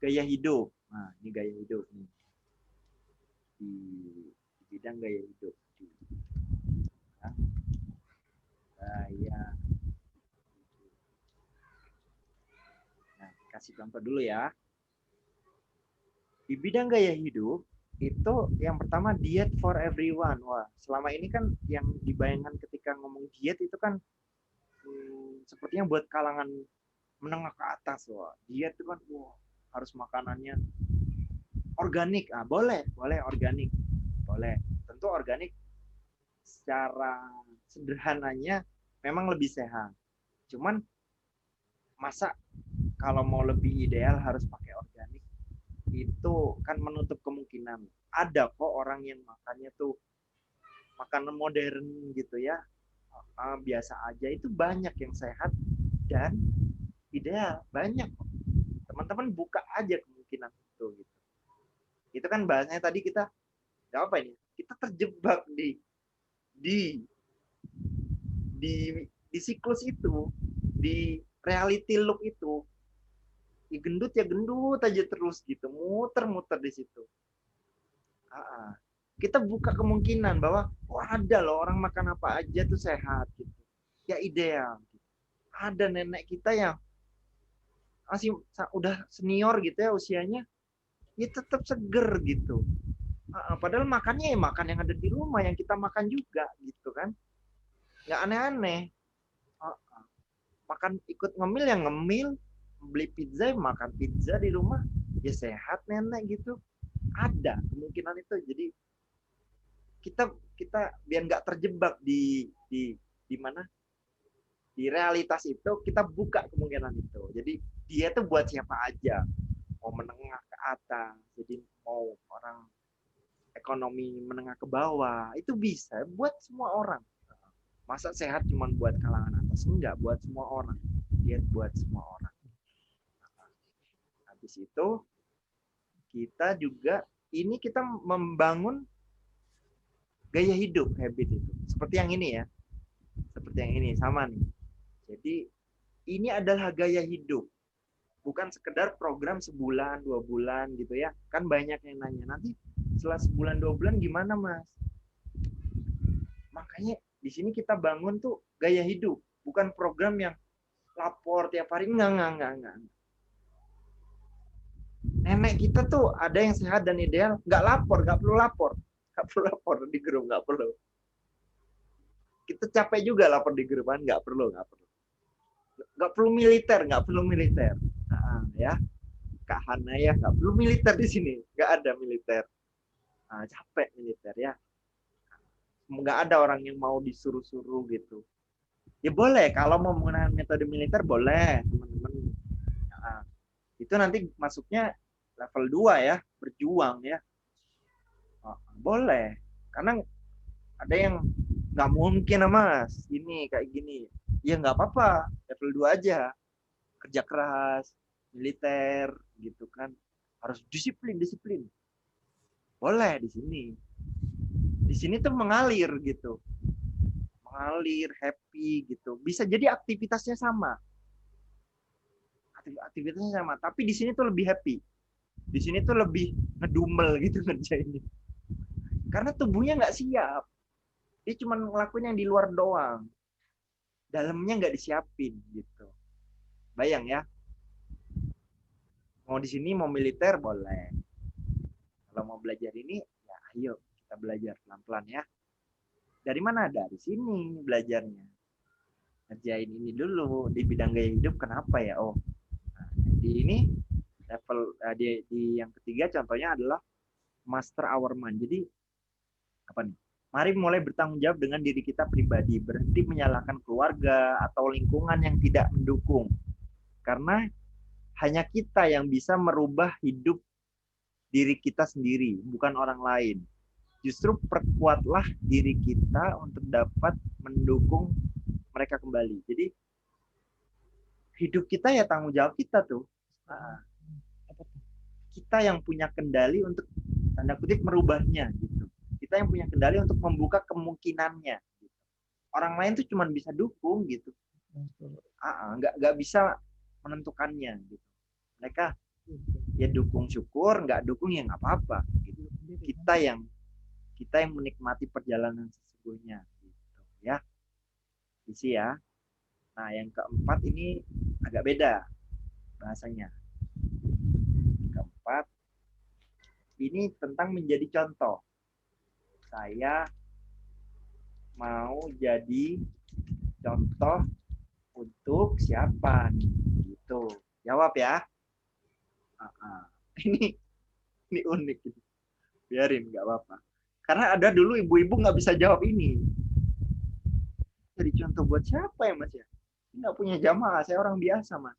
gaya hidup. Nah, ini gaya hidup nih. Di bidang gaya hidup. Nah, gaya. Nah, kasih contoh dulu ya. Di bidang gaya hidup, itu yang pertama diet for everyone. Wah, selama ini kan yang dibayangkan ketika ngomong diet itu kan sepertinya buat kalangan menengah ke atas. Wah, diet itu kan harus makanannya organik. Boleh organik. Boleh. Tentu organik secara sederhananya memang lebih sehat. Cuman masa kalau mau lebih ideal harus pakai organik? Itu kan menutup kemungkinan. Ada kok orang yang makannya tuh makanan modern gitu ya. Biasa aja, itu banyak yang sehat dan ideal. Banyak kok. Teman-teman buka aja kemungkinan itu gitu. Itu kan bahasanya tadi kita apa ini? Kita terjebak di siklus itu, di reality loop itu. Gendut ya gendut aja terus gitu, muter-muter di situ. Kita buka kemungkinan bahwa ada loh orang makan apa aja tuh sehat gitu. Ya ideal. Ada nenek kita yang masih udah senior gitu ya usianya, ya tetap seger gitu. Padahal makannya ya makan yang ada di rumah, yang kita makan juga gitu kan. Nggak aneh-aneh. Makan ikut ngemil yang ngemil, beli pizza makan pizza di rumah, ya sehat nenek gitu. Ada kemungkinan itu. Jadi kita biar nggak terjebak di mana, di realitas itu, kita buka kemungkinan itu. Jadi dia tuh buat siapa aja, mau menengah ke atas, jadi mau orang ekonomi menengah ke bawah, itu bisa buat semua orang. Masa sehat cuma buat kalangan atas? Enggak, buat semua orang. Diet buat semua orang. Habis itu kita juga kita membangun gaya hidup, habit itu. Seperti yang ini ya. Seperti yang ini sama nih. Jadi ini adalah gaya hidup. Bukan sekedar program sebulan, 2 bulan gitu ya. Kan banyak yang nanya, nanti setelah sebulan, 2 bulan gimana Mas? Makanya di sini kita bangun tuh gaya hidup. Bukan program yang lapor tiap hari. Enggak. Nenek kita tuh ada yang sehat dan ideal. Nggak perlu lapor. Nggak perlu lapor di grup, nggak perlu. Kita capek juga lapor di grup kan, nggak perlu. Nggak perlu militer. Nah, ya, Kak Hana ya, nggak perlu militer di sini, nggak ada militer. Nah, capek militer ya. Nggak ada orang yang mau disuruh-suruh gitu. Ya boleh, kalau mau menggunakan metode militer boleh, teman-teman. Nah, itu nanti masuknya level 2 ya, berjuang ya. Boleh, karena ada yang nggak mungkin Mas, ini kayak gini. Ya nggak apa-apa, level 2 aja. Kerja keras, militer gitu kan. Harus disiplin. Boleh di sini. Di sini tuh mengalir gitu. Mengalir, happy gitu. Bisa jadi aktivitasnya sama. Aktivitasnya sama, tapi di sini tuh lebih happy. Di sini tuh lebih ngedumel gitu ngerjainnya. Karena tubuhnya nggak siap. Dia cuma ngelakuin yang di luar doang. Dalamnya nggak disiapin gitu. Bayang ya. Mau di sini mau militer boleh. Kalau mau belajar ini ya ayo kita belajar pelan-pelan ya. Dari mana? Dari sini belajarnya. Ngerjain ini dulu di bidang gaya hidup kenapa ya? Oh. Nah, di ini level di yang ketiga contohnya adalah master our mind. Jadi apa nih? Mari mulai bertanggung jawab dengan diri kita pribadi, berhenti menyalahkan keluarga atau lingkungan yang tidak mendukung. Karena hanya kita yang bisa merubah hidup diri kita sendiri, bukan orang lain. Justru perkuatlah diri kita untuk dapat mendukung mereka kembali. Jadi hidup kita ya tanggung jawab kita tuh. Kita yang punya kendali untuk tanda kutip merubahnya gitu. Kita yang punya kendali untuk membuka kemungkinannya. Gitu. Orang lain tuh cuma bisa dukung gitu. Nggak bisa menentukannya gitu. Mereka ya dukung syukur, nggak dukung ya nggak apa-apa. Gitu. Kita yang menikmati perjalanan sesungguhnya. Gitu, ya, isi ya. Nah yang keempat ini agak beda bahasanya. Keempat ini tentang menjadi contoh. Saya mau jadi contoh untuk siapa nih? Gitu. Jawab ya. Ini unik gitu. Biarin nggak apa-apa. Karena ada dulu ibu-ibu nggak bisa jawab ini. Jadi contoh buat siapa ya Mas ya? Nggak punya jamaah, saya orang biasa Mas.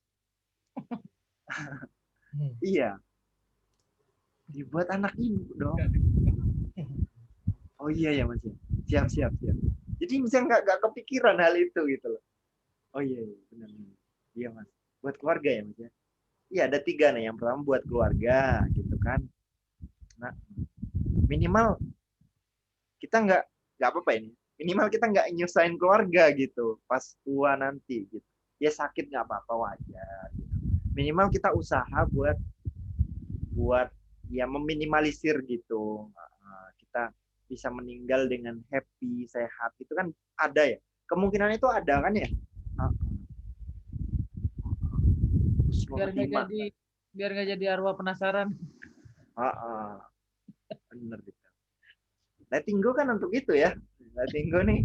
Iya. Dibuat anak ibu dong. Oh iya ya Mas ya. Siap. Jadi misalnya nggak kepikiran hal itu gitu loh. Oh iya benar. Iya Mas. Buat keluarga ya Mas ya. Iya ada 3 nih. Yang pertama buat keluarga gitu kan. Nah minimal kita nggak apa-apa ini. Minimal kita nggak nyusahin keluarga gitu pas tua nanti gitu. Ya sakit nggak apa-apa wajar. Gitu. Minimal kita usaha buat ya meminimalisir gitu. Kita bisa meninggal dengan happy, sehat. Itu kan ada ya. Kemungkinan itu ada kan ya. Biar nggak jadi arwah penasaran. Bener gitu. Letting go kan untuk itu ya. Letting go nih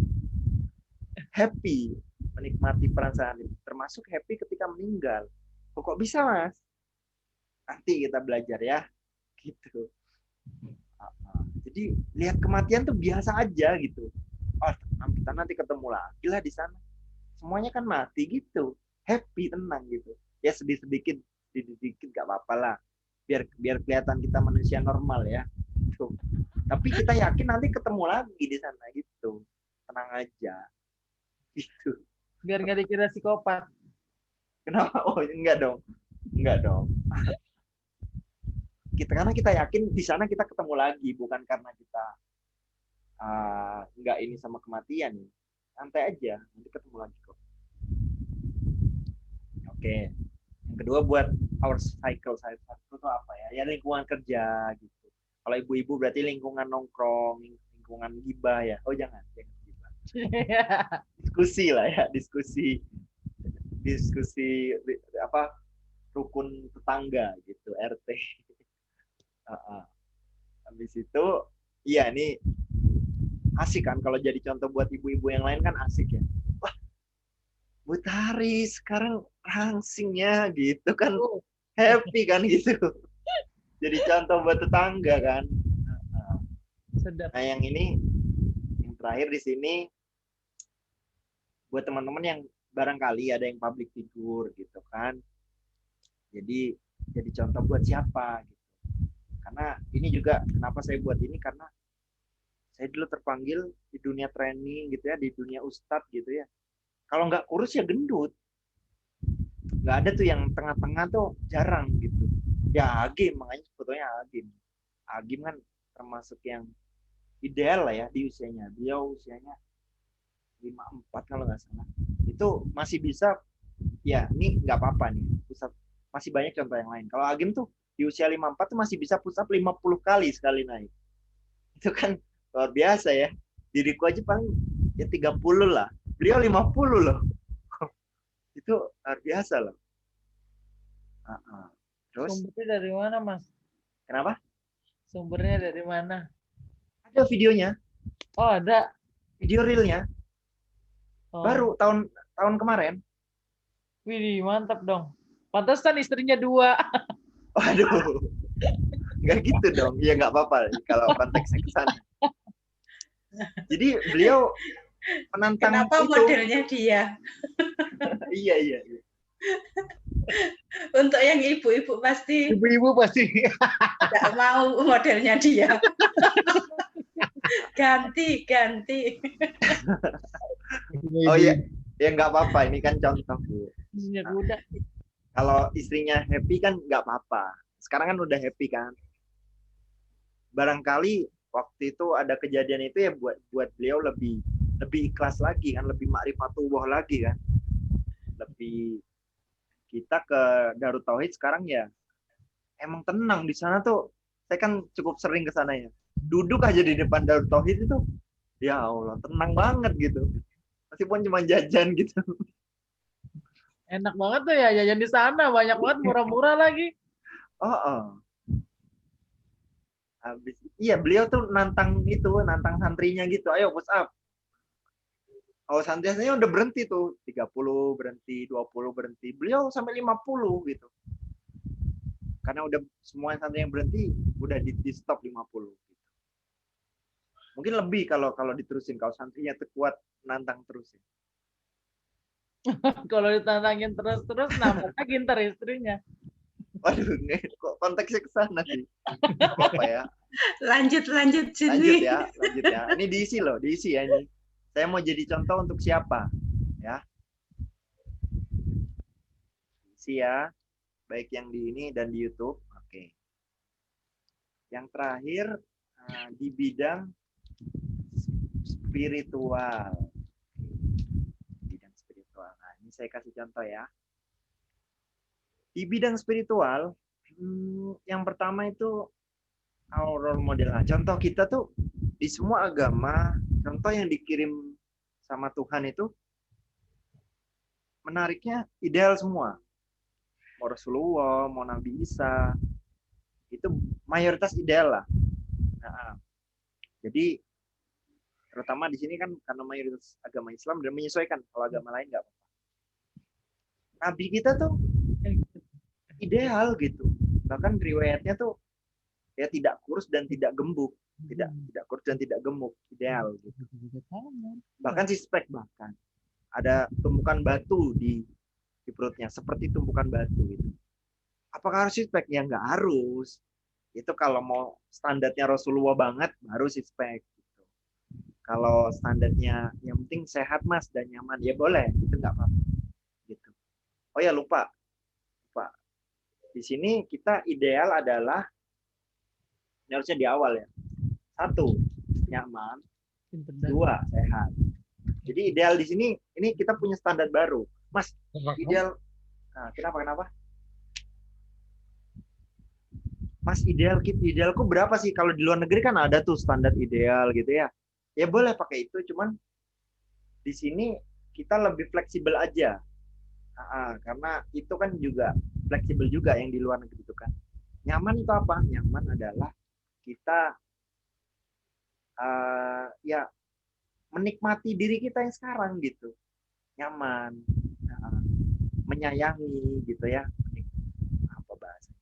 happy, menikmati perasaan itu. Termasuk happy ketika meninggal. Kok bisa Mas? Nanti kita belajar ya. Gitu. Jadi lihat kematian tuh biasa aja gitu. Oh, kita nanti ketemu lagi lah di sana. Semuanya kan mati gitu. Happy, tenang gitu. Ya sedikit gak apa-apa lah. biar kelihatan kita manusia normal ya. Gitu. Tapi kita yakin nanti ketemu lagi di sana gitu. Tenang aja. Gitu. Biar nggak dikira psikopat. Kenapa? Oh, enggak dong. Enggak dong. Karena kita yakin di sana kita ketemu lagi, bukan karena kita enggak ini sama kematian. Santai aja, nanti ketemu lagi kok. Oke. Yang kedua buat our cycle itu apa ya? Ya lingkungan kerja gitu. Kalau ibu-ibu berarti lingkungan nongkrong, lingkungan gibah ya. Oh jangan gibah. Diskusi lah ya, diskusi apa rukun tetangga gitu, RT. Habis itu, iya ini asik kan kalau jadi contoh buat ibu-ibu yang lain kan asik ya. Wah, Bu Tari sekarang rangsingnya gitu kan, happy kan gitu. Jadi contoh buat tetangga kan. Sedap. Nah yang ini, yang terakhir di sini buat teman-teman yang barangkali ada yang public figure gitu kan. Jadi contoh buat siapa gitu. Karena ini juga kenapa saya buat ini karena saya dulu terpanggil di dunia training gitu ya, di dunia ustadz gitu ya. Kalau nggak kurus ya gendut. Nggak ada tuh yang tengah-tengah tuh jarang gitu. Ya Agim, makanya fotonya Agim. Agim kan termasuk yang ideal lah ya di usianya. Beliau usianya 54 kalau nggak salah. Itu masih bisa, ya ini nggak apa-apa nih. Masih banyak contoh yang lain. Kalau Agim tuh di usia 54 tuh masih bisa push up 50 kali sekali naik. Itu kan luar biasa ya. Diriku aja paling ya 30 lah. Beliau 50 loh. Itu luar biasa loh. Terus Sumbernya dari mana, Mas? kenapa? Sumbernya dari mana? Ada videonya, Oh, ada. video realnya. Oh. Baru tahun kemarin. Widih, mantap dong. Pantesan istrinya 2. Waduh. Nggak gitu dong. Ya nggak apa-apa kalau konteksnya ke sana. Jadi beliau menantang Kenapa itu. modelnya dia? Iya. Untuk yang ibu-ibu pasti Ibu-ibu pasti. tidak mau modelnya dia. Ganti. Oh iya, ya nggak apa-apa. Ini kan contoh Bu. Istrinya kuda. Kalau istrinya happy kan nggak apa-apa. Sekarang kan udah happy kan. Barangkali waktu itu ada kejadian itu ya buat beliau lebih ikhlas lagi kan, lebih ma'rifatullah lagi kan. Lebih kita ke Darut Tauhid sekarang ya emang tenang di sana tuh. Saya kan cukup sering ke sana ya. Duduk aja di depan Darut Tauhid itu, ya Allah tenang banget gitu. Meskipun cuma jajan gitu. Enak banget tuh ya jajan di sana, banyak banget murah-murah lagi. Oh. Habis, iya beliau tuh nantang santrinya gitu. Ayo push up. Oh santrinya udah berhenti tuh, 30 berhenti, 20 berhenti. Beliau sampai 50 gitu. Karena udah semua santri yang berhenti udah di stop 50 gitu. Mungkin lebih kalau diterusin, kalau santrinya kuat nantang terusin. Kalau ditantangin terus nambah lagi ntar istrinya. Waduh, kok konteksnya ke sana sih. Apa ya? Lanjut Lanjut sini. ya. Ini diisi ya ini. Saya mau jadi contoh untuk siapa? Ya. Diisi ya. Baik yang di ini dan di YouTube. Oke. Yang terakhir di bidang spiritual. Nah, ini saya kasih contoh ya. Di bidang spiritual, yang pertama itu role model. Nah, contoh kita tuh di semua agama, contoh yang dikirim sama Tuhan itu menariknya ideal semua. Mau Rasulullah, mau Nabi Isa, itu mayoritas ideal lah. Nah, jadi terutama di sini kan karena mayoritas agama Islam dan menyesuaikan, kalau agama lain nggak apa-apa. Nabi kita tuh ideal gitu. Bahkan riwayatnya tuh ya tidak kurus dan tidak gemuk, tidak kurus dan tidak gemuk, ideal gitu. Bahkan six-pack bahkan ada tumpukan batu di perutnya seperti tumpukan batu gitu. Apakah harus six pack? Ya nggak harus. Itu kalau mau standarnya Rasulullah banget, baru six pack. Gitu. Kalau standarnya yang penting sehat mas dan nyaman, ya boleh. Itu nggak apa-apa. Gitu. Oh ya lupa. Di sini kita ideal adalah, ini harusnya di awal ya. 1, nyaman. 2, sehat. Jadi ideal di sini, ini kita punya standar baru. Mas, ideal, nah, kenapa? Mas, idealku berapa sih? Kalau di luar negeri kan ada tuh standar ideal gitu ya. Ya boleh pakai itu, cuman di sini kita lebih fleksibel aja. Karena itu kan juga fleksibel juga yang di luar negeri itu kan. Nyaman itu apa? Nyaman adalah kita ya menikmati diri kita yang sekarang gitu. Nyaman, menyayangi gitu ya. Apa bahasa?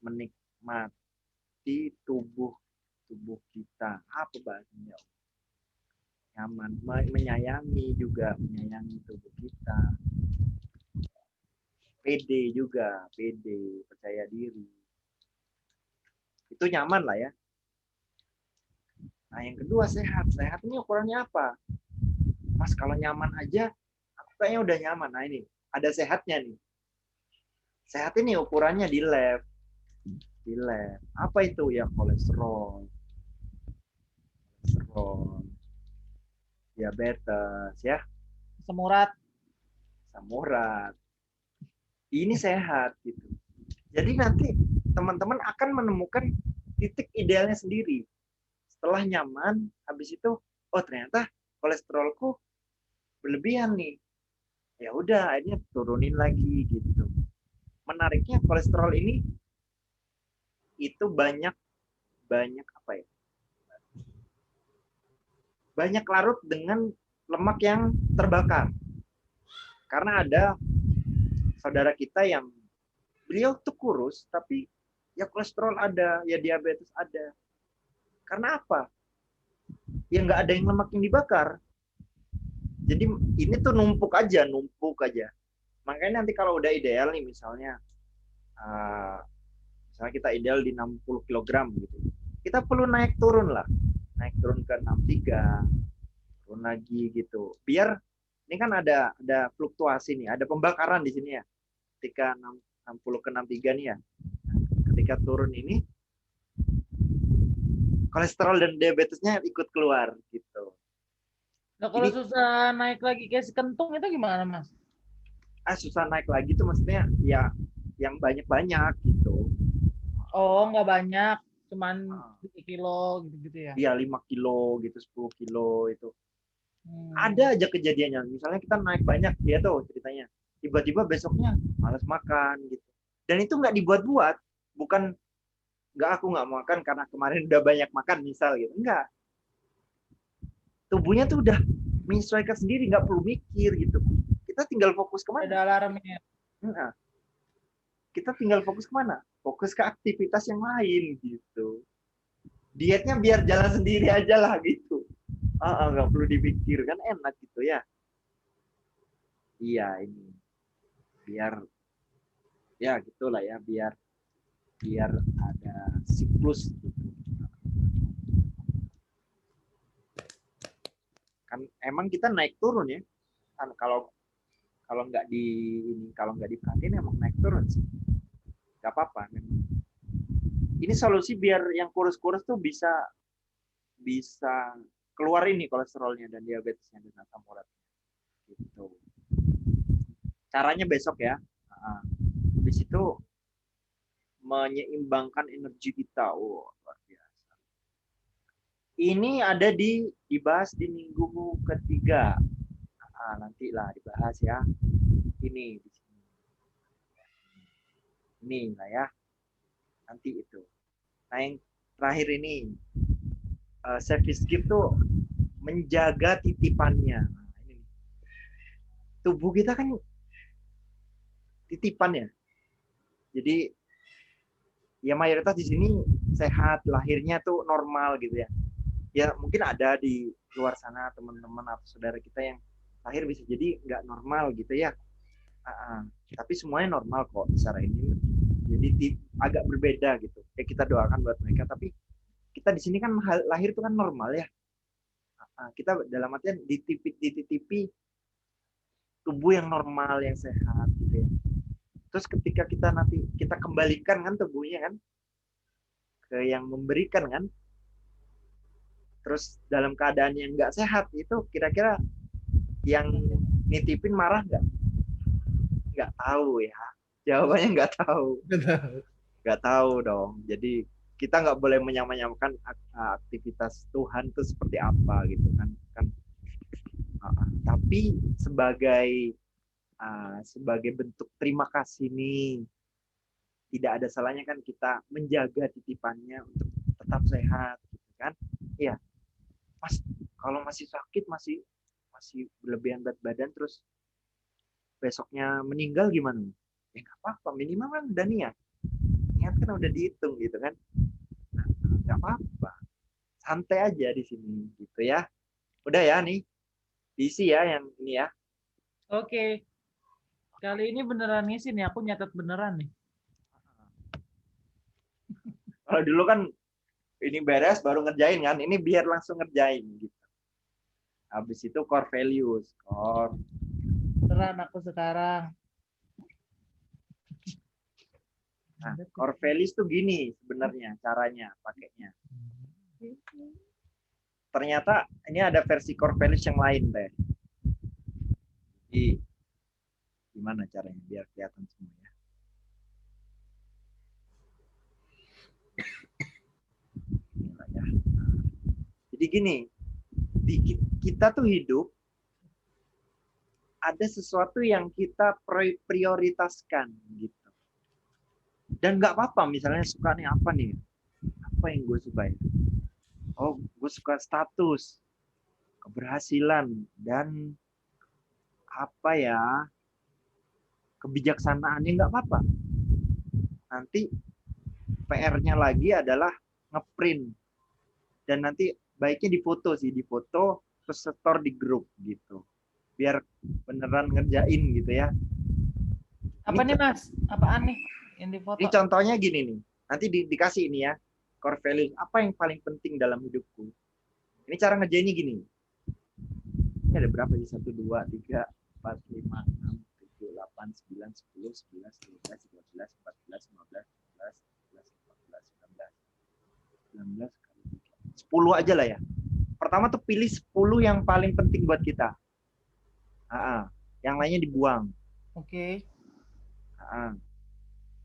Menikmati tubuh kita. Apa bahasanya? Nyaman, menyayangi juga, menyayangi tubuh kita. Pede juga, pede, percaya diri. Itu nyaman lah ya. Nah, yang kedua sehat. Sehat ini ukurannya apa? Mas, kalau nyaman aja, aku kayaknya udah nyaman. Nah, ini ada sehatnya nih. Sehat ini ukurannya di lab. Di lab. Apa itu? Ya kolesterol, diabetes, ya. Asam urat. Ini sehat gitu. Jadi nanti teman-teman akan menemukan titik idealnya sendiri. Setelah nyaman, habis itu, oh ternyata kolesterolku berlebihan nih. Ya udah, akhirnya turunin lagi gitu. Menariknya kolesterol ini itu banyak apa ya? Banyak larut dengan lemak yang terbakar. Karena ada saudara kita yang beliau tuh kurus, tapi ya kolesterol ada, ya diabetes ada. Karena apa? Ya nggak ada yang lemak yang dibakar. Jadi ini tuh numpuk aja. Makanya nanti kalau udah ideal nih misalnya kita ideal di 60 kg gitu. Kita perlu naik turun ke 63, turun lagi gitu. Biar ini kan ada fluktuasi nih, ada pembakaran di sini ya. Ketika 60 ke 63 nih ya. Ketika turun ini kolesterol dan diabetesnya ikut keluar gitu. Nah, kalau susah naik lagi kayak si kentung itu gimana, Mas? Susah naik lagi tuh maksudnya ya yang banyak-banyak gitu. Oh, nggak banyak, cuman 3 kilo gitu-gitu ya? Iya 5 kilo gitu, 10 kilo itu. Ada aja kejadiannya. Misalnya kita naik banyak, dia tuh ceritanya. Tiba-tiba besoknya malas makan gitu. Dan itu nggak dibuat-buat. Bukan aku nggak makan karena kemarin udah banyak makan misal gitu. Enggak. Tubuhnya tuh udah menyesuaikan sendiri, nggak perlu mikir gitu. Kita tinggal fokus kemana? Ada alarmnya. Nah, kita tinggal fokus kemana? Fokus ke aktivitas yang lain gitu. Dietnya biar jalan sendiri aja lah gitu. Nggak perlu dipikir, kan enak gitu ya. Iya ini. Biar ya gitulah ya, biar ada siklus gitu. Kan emang kita naik turun ya. Kan kalau nggak diperhatiin emang naik turun sih. Nggak apa-apa memang. Ini solusi biar yang kurus-kurus tuh bisa keluar ini kolesterolnya dan diabetesnya dan asam uratnya. Gitu. Caranya besok ya. Habis itu menyeimbangkan energi kita. Luar biasa. Ini ada dibahas di minggu ketiga. Nantilah dibahas ya. Ini di sini. Ini lah ya. Nanti itu. Nah yang terakhir ini service gift tuh menjaga titipannya. Nah, ini. Tubuh kita kan titipan ya. Jadi ya mayoritas di sini sehat, lahirnya tuh normal gitu ya. Ya mungkin ada di luar sana teman-teman atau saudara kita yang lahir bisa jadi nggak normal gitu ya. Tapi semuanya normal kok secara ini. Jadi agak berbeda gitu. Ya kita doakan buat mereka, tapi kita di sini kan lahir itu kan normal ya. Kita dalam artian dititipi tubuh yang normal, yang sehat gitu ya. Terus ketika kita nanti kita kembalikan kan tubuhnya kan ke yang memberikan kan. Terus dalam keadaan yang nggak sehat itu kira-kira yang nitipin marah nggak? Nggak tahu ya. Jawabannya nggak tahu. Nggak tahu dong. Jadi kita nggak boleh menyamakan aktivitas Tuhan itu seperti apa gitu kan. Tapi sebagai bentuk terima kasih nih, tidak ada salahnya kan kita menjaga titipannya untuk tetap sehat gitu kan. Iya. Mas, kalau masih sakit, masih berlebihan berat badan, terus besoknya meninggal gimana? Ya nggak apa-apa, minimal kan udah niat kan udah dihitung gitu kan. Nah, nggak apa-apa, santai aja di sini gitu ya. Udah ya nih, diisi ya yang ini ya. Oke. Kali ini beneran ngisi nih, aku nyatet beneran nih. Kalau dulu kan ini beres baru ngerjain kan, ini biar langsung ngerjain gitu. Habis itu core values, Beneran aku sekarang. Nah, core values tuh gini sebenarnya caranya pakainya. Ternyata ini ada versi core values yang lain deh. Jadi gimana caranya biar kelihatan semua ya? Inilah ya. Nah, jadi gini, kita tuh hidup ada sesuatu yang kita prioritaskan gitu. Dan nggak apa-apa misalnya suka nih apa nih? Apa yang gue suka ya? Oh, gue suka status, keberhasilan, dan apa ya, kebijaksanaannya nggak apa-apa. Nanti PR-nya lagi adalah ngeprint. Dan nanti baiknya difoto terus store di grup gitu. Biar beneran ngerjain gitu ya. Apa nih Mas? Apaan nih yang difoto? Ini contohnya gini nih. Nanti dikasih ini ya. Core values. Apa yang paling penting dalam hidupku? Ini cara ngerjainnya gini. Ini ada berapa sih? 1, 2, 3, 4, 5, 6, 7, 8, 9, 10, 11, 12, 13, 14, 15, 16, 17, 18, 19, 10 aja lah ya. Pertama tuh pilih 10 yang paling penting buat kita. Yang lainnya dibuang. Oke.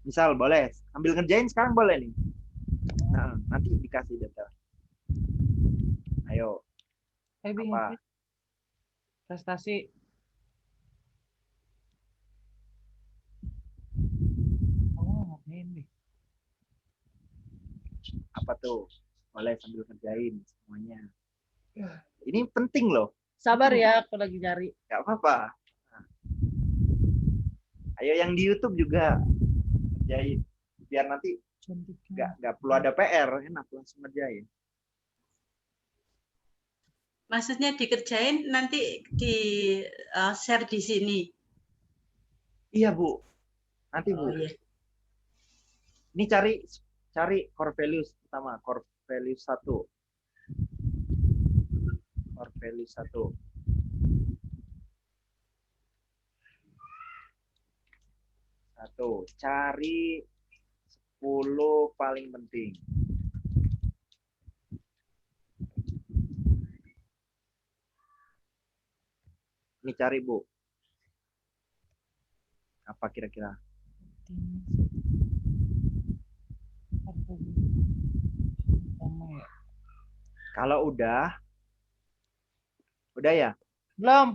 Misal boleh ambil ngerjain sekarang boleh nih. Nanti dikasih data. Ayo. Apa? Prestasi. Oh, ini. Apa tuh? Boleh sambil ngerjain semuanya. Ini penting loh. Sabar ya, aku lagi cari. Gak apa-apa. Ayo yang di YouTube juga ngerjain. Biar nanti nggak perlu ada PR, enak langsung ngerjain. Maksudnya dikerjain nanti di share di sini. Iya Bu, nanti Bu. Iya. Ini cari core values pertama, core values 1. Core values 1. Cari 10 paling penting. Ini cari Bu. Apa kira-kira? Kalau udah ya? Belum.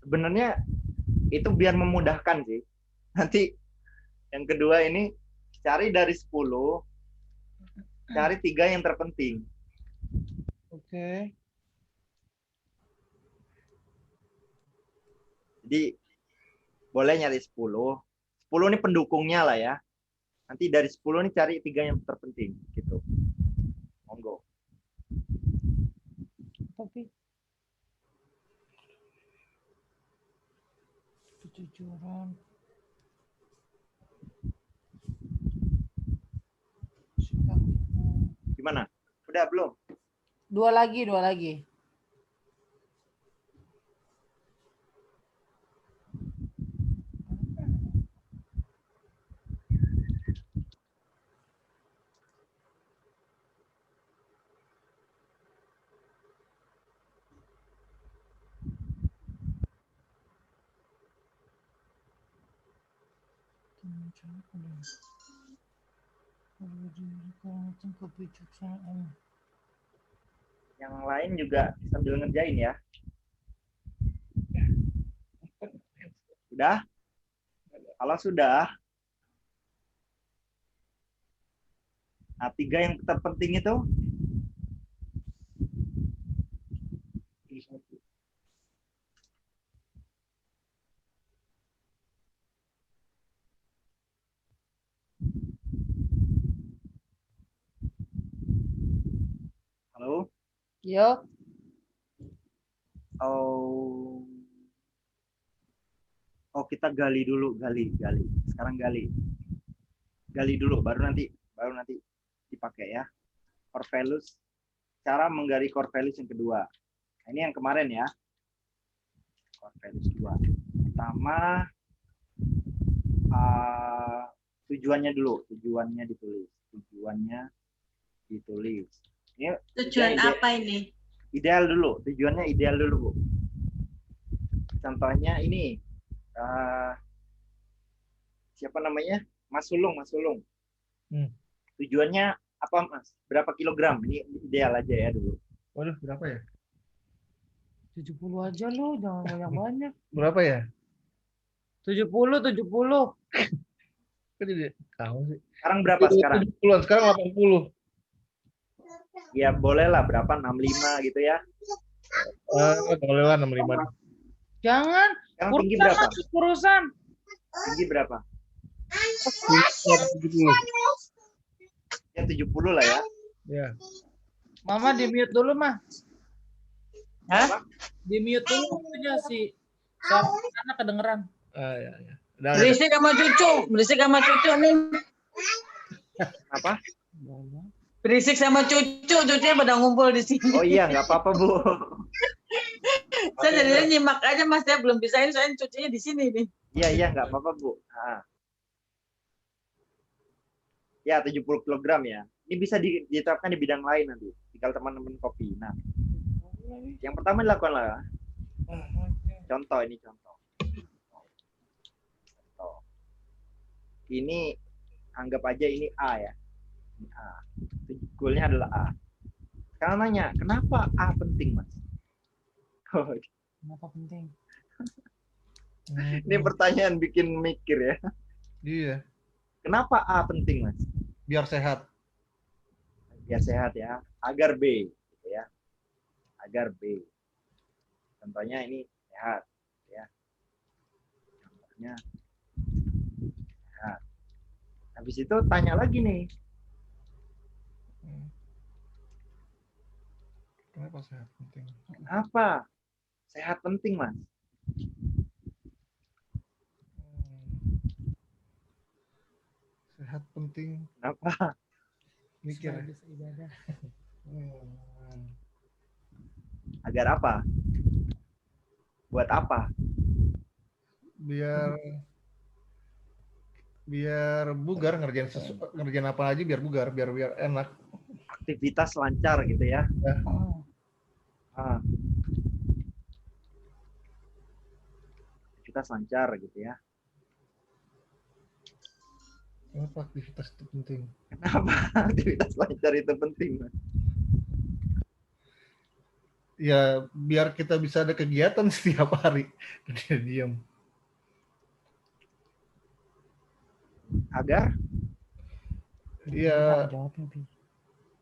Sebenarnya itu biar memudahkan sih. Nanti yang kedua ini cari dari 10, cari 3 yang terpenting. Oke. Jadi boleh nyari 10 10 ini pendukungnya lah ya. Nanti dari 10 ini cari 3 yang terpenting gitu. Monggo. Tapi kejujuran, sikap. Gimana? Udah belum? Dua lagi. Kebijaksanaan. Yang lain juga sambil ngerjain ya. Udah? Kalau sudah, nah 3 yang terpenting itu halo? Yo, Oh, kita gali dulu, gali. Sekarang gali. Gali dulu, baru nanti dipakai ya. Core values, cara menggali core values yang kedua. Nah, ini yang kemarin ya. Core values 2. Pertama, tujuannya dulu, tujuannya ditulis. Ini Tujuan apa ini? ideal dulu, tujuannya ideal dulu, Bu. Contohnya ini, siapa namanya? Mas Sulung. Tujuannya apa, Mas? Berapa kilogram? Ini ideal aja ya dulu. Waduh, berapa ya? 70 aja lo, jangan banyak-banyak. Berapa ya? 70. Kan tidak tahu sih. Sekarang berapa sekarang? 70-an, sekarang 80. Ya boleh lah, berapa? 65 gitu ya. Boleh lah 65. Jangan. Sekarang tinggi berapa? Urusan. Tinggi berapa? 70. Ya 70 lah ya. Ya. Mama di mute dulu, mah. Hah? Di mute dulu aja si suara anak kedengeran. Ya. Udah, Berisik sama cucu nih. Apa? Berisik sama cucunya pada ngumpul di sini. Oh iya, nggak apa-apa, Bu. Saya jadinya nyimak aja Mas, saya belum bisain soalnya cucunya di sini nih. Iya, nggak apa-apa, Bu. Nah. Ya, 70 kilogram ya. Ini bisa diterapkan di bidang lain nanti. Tinggal teman-teman copy. Nah, yang pertama dilakukan lah. Contoh. Ini anggap aja ini A ya. Ini A. Goalnya adalah A. Sekarang nanya, kenapa A penting, Mas? Kenapa penting? Ini pertanyaan bikin mikir ya. Iya. Kenapa A penting, Mas? Biar sehat. Biar sehat ya. Agar B, gitu ya. Agar B. Contohnya ini sehat, ya. Contohnya sehat. Habis itu tanya lagi nih. Kenapa sehat penting? Kenapa sehat penting, Mas? Sehat penting. Kenapa? Mikir. Supaya bisa ibadah. Agar apa? Buat apa? Biar bugar, ngerjain apa aja biar bugar, biar enak. Aktivitas lancar gitu ya. Oh. Aktivitas lancar gitu ya. Kenapa aktivitas itu penting? Kenapa aktivitas lancar itu penting, Mas? Ya, biar kita bisa ada kegiatan setiap hari. Dia diam. Agar? Ya,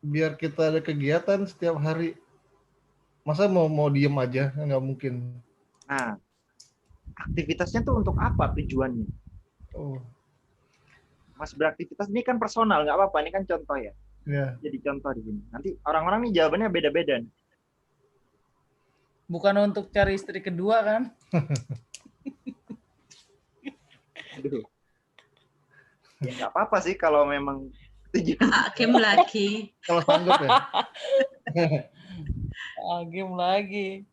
biar kita ada kegiatan setiap hari. Masa mau diem aja? Nggak mungkin. Nah, aktivitasnya tuh untuk apa tujuannya? Oh, Mas beraktivitas ini kan personal, nggak apa-apa. Ini kan contoh ya. Ya. Jadi contoh di sini. Nanti orang-orang nih jawabannya beda-beda nih. Bukan untuk cari istri kedua kan? Aduh. Ya nggak apa-apa sih kalau memang tujuan. Game lagi. Kalau sanggup ya. Game lagi.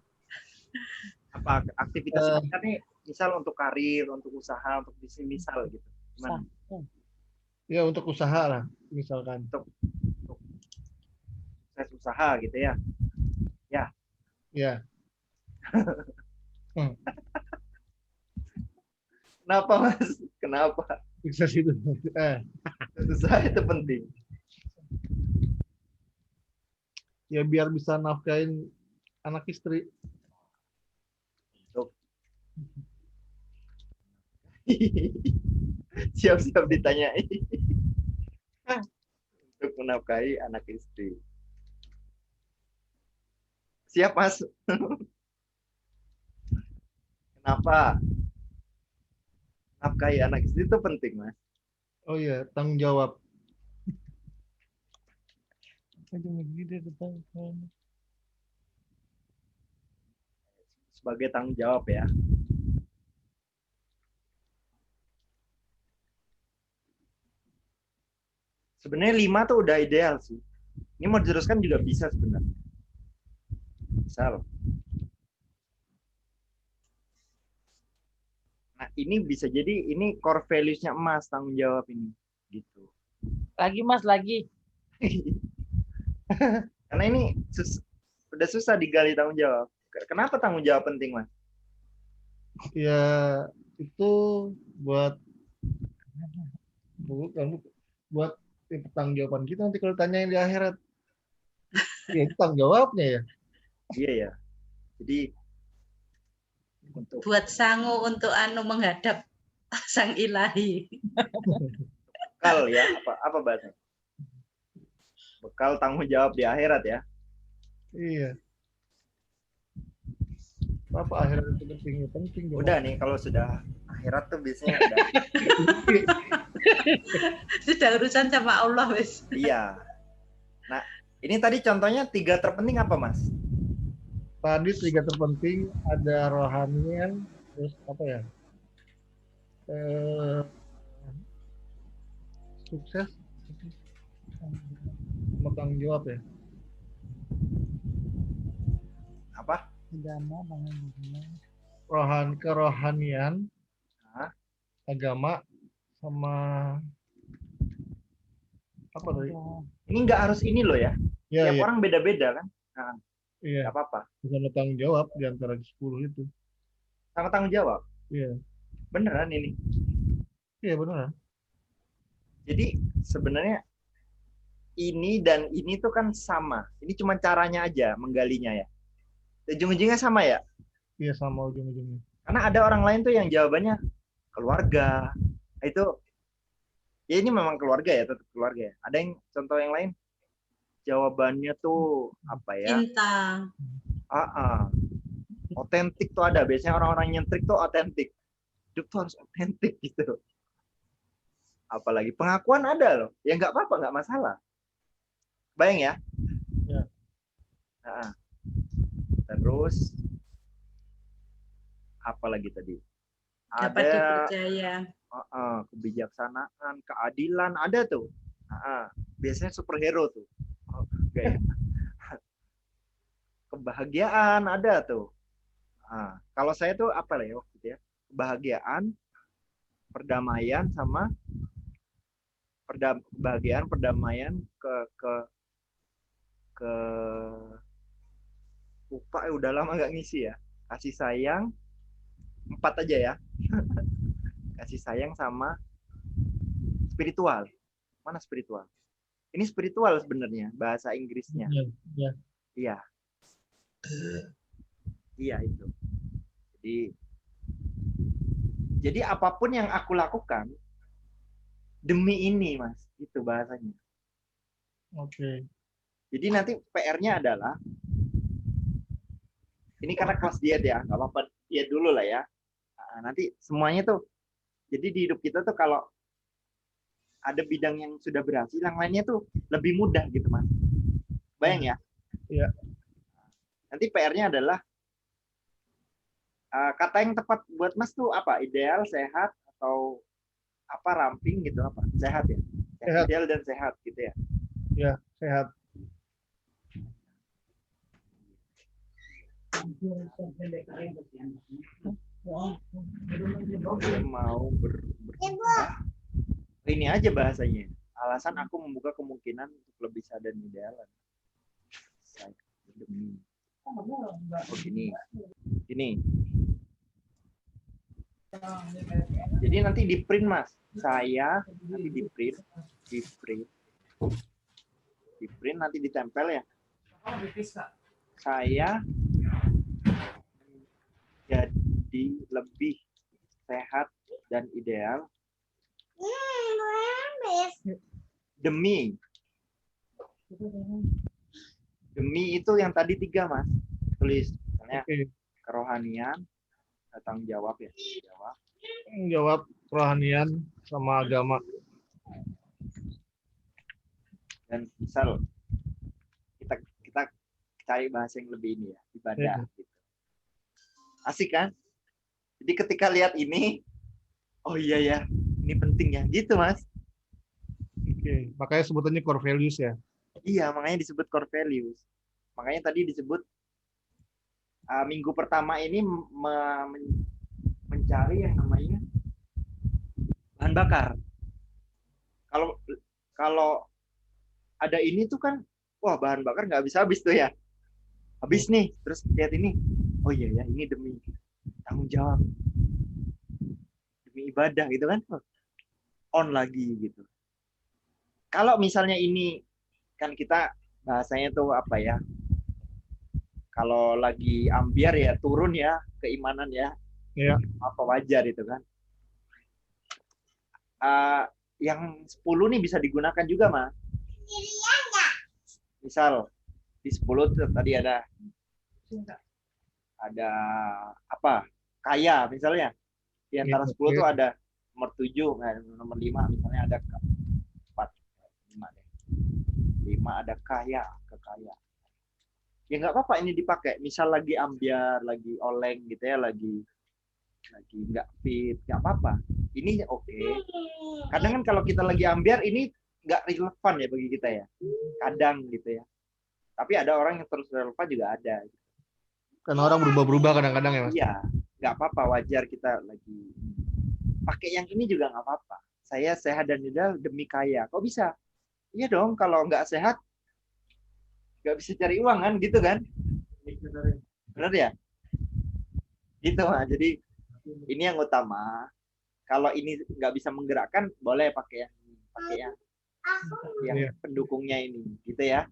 Apa aktivitas kita nih misal untuk karir, untuk usaha, untuk bisnis misal gitu. Gimana? Ya untuk usaha lah, misalkan. Untuk sukses usaha gitu ya. Ya. Kenapa Mas? Kenapa? Sukses itu. Usaha itu penting. Ya biar bisa nafkahin anak istri. Siap-siap ditanyai. Untuk menafkahi anak istri. Siap Mas. Kenapa? Nafkahi anak istri itu penting Mas. Oh iya, tanggung jawab. Sebagai tanggung jawab ya. Sebenarnya 5 tuh udah ideal sih. Ini mau diteruskan juga bisa sebenarnya. Misal. Nah, ini bisa jadi ini core values-nya Mas, tanggung jawab ini. Gitu. Lagi Mas, lagi. Karena ini udah susah digali tanggung jawab. Kenapa tanggung jawab penting, Mas? Ya itu buat buat pertanggungjawaban kita nanti kalau ditanyain di akhirat. Ya itu tanggung jawabnya ya. Iya ya. Jadi untuk Buat sangu untuk menghadap sang ilahi. bekal ya, apa bahasanya? Bekal tanggung jawab di akhirat ya. Iya. Apa akhirat itu penting? Ya, penting. Udah nih kalau sudah akhirat tuh biasanya udah. Sudah urusan sama Allah wes. Iya. Nah, ini tadi contohnya 3 terpenting apa, Mas? Tadi 3 terpenting ada rohanian, terus apa ya? Sukses, sama tanggung jawab ya. Apa? Kerohanian, Hah? agama, sama apa tadi? Ini nggak harus ini loh ya. Ya, Tiap ya. orang beda-beda kan. Nah, Iya. nggak apa-apa. Bukan tanggung jawab di antara 10 itu. Sama tanggung jawab. Iya. Beneran ini. Iya benar. Jadi sebenarnya ini dan ini tuh kan sama. Ini cuma caranya aja menggalinya ya. Ujung-ujungnya sama ya. Iya sama ujung-ujungnya. Karena ada orang lain tuh yang jawabannya keluarga. Itu ya ini memang keluarga ya, tetap keluarga ya. Ada yang contoh yang lain jawabannya tuh apa ya? Cinta. Otentik tuh ada. Biasanya orang-orang nyentrik tuh otentik. Hidup tuh harus otentik gitu. Apalagi pengakuan ada loh. Ya nggak apa-apa, nggak masalah. Bayang ya? Ya. Terus apa lagi tadi? Dapat dipercaya. Kebijaksanaan, keadilan ada tuh. Biasanya superhero tuh. Kayak kebahagiaan ada tuh. Kalau saya tuh apa lah ya waktu itu ya? Kebahagiaan, perdamaian sama kebahagiaan, perdamaian ke lupa udah lama nggak ngisi ya. Kasih sayang 4 aja ya. Kasih sayang sama spiritual. Mana spiritual? Ini spiritual sebenarnya bahasa Inggrisnya. Iya. Iya. Iya itu. Jadi apapun yang aku lakukan demi ini, Mas. Itu bahasanya. Oke. Jadi nanti PR-nya adalah ini karena kelas diet ya, nggak apa-apa diet dulu lah ya. Nanti semuanya tuh, jadi di hidup kita tuh kalau ada bidang yang sudah berhasil, yang lainnya tuh lebih mudah gitu Mas. Bayang ya? Iya. Nanti PR-nya adalah kata yang tepat buat Mas tuh apa? Ideal, sehat, atau apa, ramping gitu apa? Sehat ya? Sehat. Ideal dan sehat gitu ya? Ya, sehat. Saya mau ini aja bahasanya. Alasan aku membuka kemungkinan untuk lebih sadar dan idealan. Demi. Oh gini. Gini. Jadi nanti di print Mas. Saya nanti di print nanti ditempel ya. Saya jadi lebih sehat dan ideal demi itu yang tadi 3 Mas, tulis misalnya kerohanian, tanggung jawab ya, Jawab kerohanian sama agama. Dan misal kita cari bahasa yang lebih ini ya, ibadah gitu. Asik kan? Jadi ketika lihat ini, oh iya ya, ini penting ya, gitu Mas. Oke, makanya sebutannya core values ya. Iya, makanya disebut core values. Makanya tadi disebut minggu pertama ini mencari yang namanya bahan bakar. Kalau ada ini tuh kan, wah bahan bakar nggak habis-habis tuh ya. Habis nih, terus lihat ini, oh iya ya, ini demi tanggung jawab, demi ibadah gitu kan, on lagi gitu. Kalau misalnya ini kan kita bahasanya tuh apa ya? Kalau lagi ambiar ya turun ya keimanan ya. Iya. Apa wajar itu kan? Yang 10 nih bisa digunakan juga Mas. Misal di 10 tuh tadi ada apa? Kaya misalnya. Di antara 10 tuh ada nomor 7, nomor 5 misalnya ada 5 ada kaya, kekaya. Ya nggak apa-apa ini dipakai. Misal lagi ambiar, lagi oleng gitu ya, lagi nggak fit, nggak apa-apa. Ini oke. Kadang kan kalau kita lagi ambiar ini nggak relevan ya bagi kita ya. Kadang gitu ya. Tapi ada orang yang terus relevan juga ada. Karena orang berubah-berubah kadang-kadang ya Mas. Iya, nggak apa-apa, wajar kita lagi pakai yang ini juga nggak apa-apa. Saya sehat dan ideal demi kaya. Kok bisa? Iya dong, kalau nggak sehat nggak bisa cari uang kan, gitu kan? Benar ya? Gitu Mas. Jadi ini yang utama. Kalau ini nggak bisa menggerakkan, boleh pakai yang pendukungnya ini, gitu ya.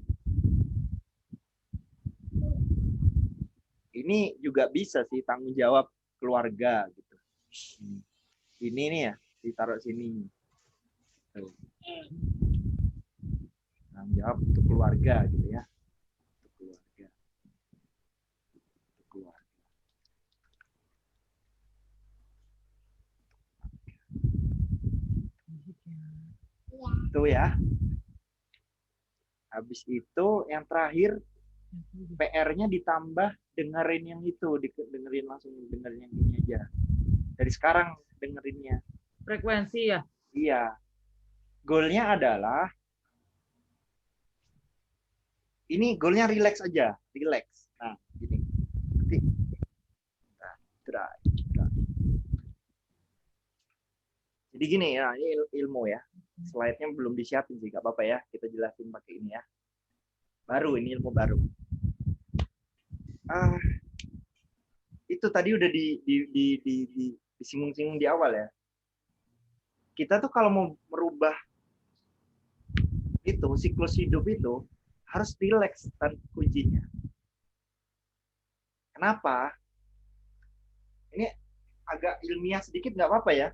Ini juga bisa sih tanggung jawab keluarga gitu. Ini nih ya, ditaruh sini. Tuh. Tanggung jawab untuk keluarga gitu ya. Itu ya. Habis itu yang terakhir PR-nya ditambah dengerin yang itu, dengerin yang ini aja. Dari sekarang dengerinnya. Frekuensi ya. Iya. Goalnya adalah ini goalnya relax aja, relax. Nah, gini. Nanti Jadi gini ya, ini ilmu ya. Slide-nya belum disiapin sih, nggak apa-apa ya. Kita jelasin pakai ini ya. Baru, ini ilmu baru. Itu tadi udah disinggung-singgung di awal ya. Kita tuh kalau mau merubah itu, siklus hidup itu, harus relax kuncinya. Kenapa? Ini agak ilmiah sedikit, nggak apa-apa ya.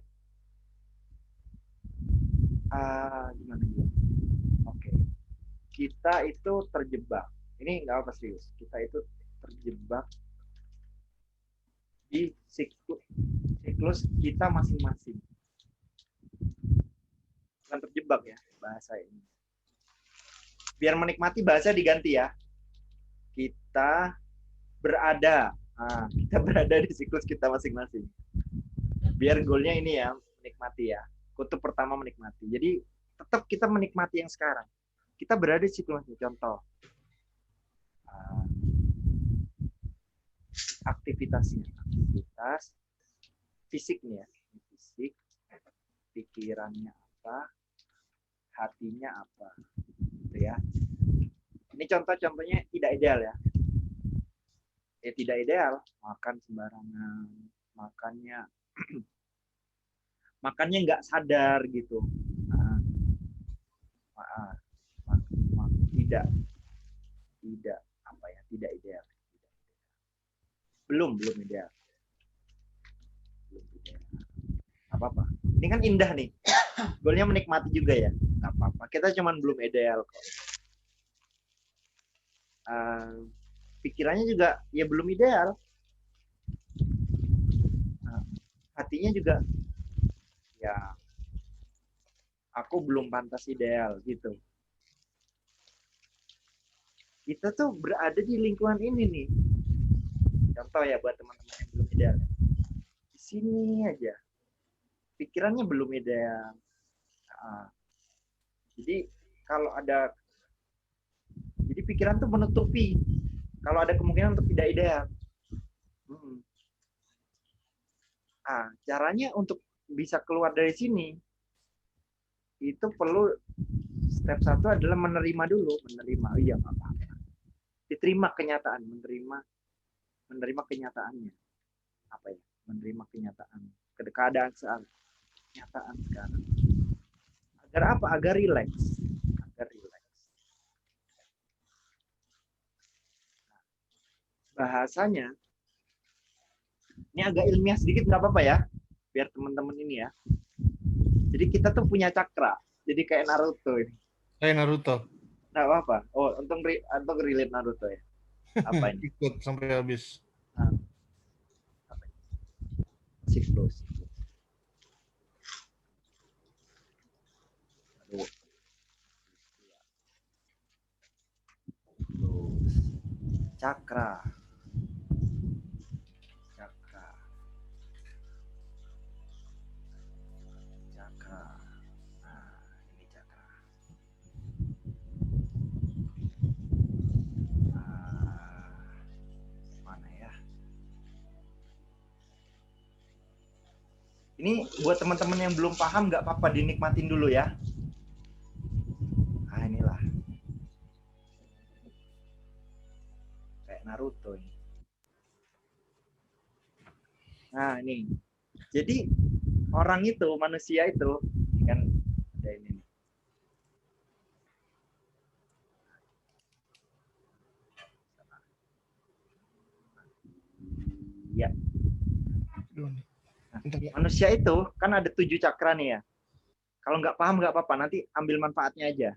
Gimana juga? Oke. Kita itu terjebak. Ini nggak apa serius. Kita itu terjebak di siklus kita masing-masing. bukan terjebak ya bahasa ini. Biar menikmati bahasa diganti ya. Kita berada. Nah, kita berada di siklus kita masing-masing. Biar goalnya ini ya, menikmati ya. Kutub pertama menikmati. Jadi tetap kita menikmati yang sekarang. Kita berada di siklus. Contoh. Aktivitasnya. Aktivitas fisiknya. Fisik. Pikirannya apa. Hatinya apa. Gitu ya. Ini contoh-contohnya tidak ideal ya. Tidak ideal. Makan sembarangan. Makannya nggak sadar gitu. Tidak apa ya, tidak ideal. Belum ideal. Apa-apa. Ini kan indah nih. Goalnya menikmati juga ya. Nggak apa-apa. Kita cuman belum ideal kok. Pikirannya juga ya belum ideal. Hatinya juga ya aku belum pantas ideal gitu. Kita tuh berada di lingkungan ini nih. Contoh ya buat teman-teman yang belum ideal. Di sini aja. Pikirannya belum ideal. Jadi kalau ada, jadi pikiran tuh menutupi kalau ada kemungkinan untuk tidak ideal. Caranya untuk bisa keluar dari sini itu perlu step 1 adalah menerima dulu, menerima. Oh iya, apa-apa. Diterima kenyataan, menerima kenyataannya. Apa ya? Menerima kenyataan, keadaan saat kenyataan sekarang. Agar apa? Agar rileks. Bahasanya ini agak ilmiah sedikit, nggak apa-apa ya, biar teman-teman ini ya. Jadi kita tuh punya cakra, jadi kayak Naruto ini. Kayak Naruto. Nggak apa-apa. Oh, untung relate Naruto ya. Apa ini? Ikut sampai habis. Siklus. Cakra. Ini cakra. Mana ya? Ini buat teman-teman yang belum paham nggak apa-apa, dinikmatin dulu ya. Inilah. Kayak Naruto ini. Nah, ini. Jadi orang itu, manusia itu kan ada ini nih. Ya. Manusia itu kan ada 7 cakra nih ya. Kalau nggak paham nggak apa-apa, nanti ambil manfaatnya aja.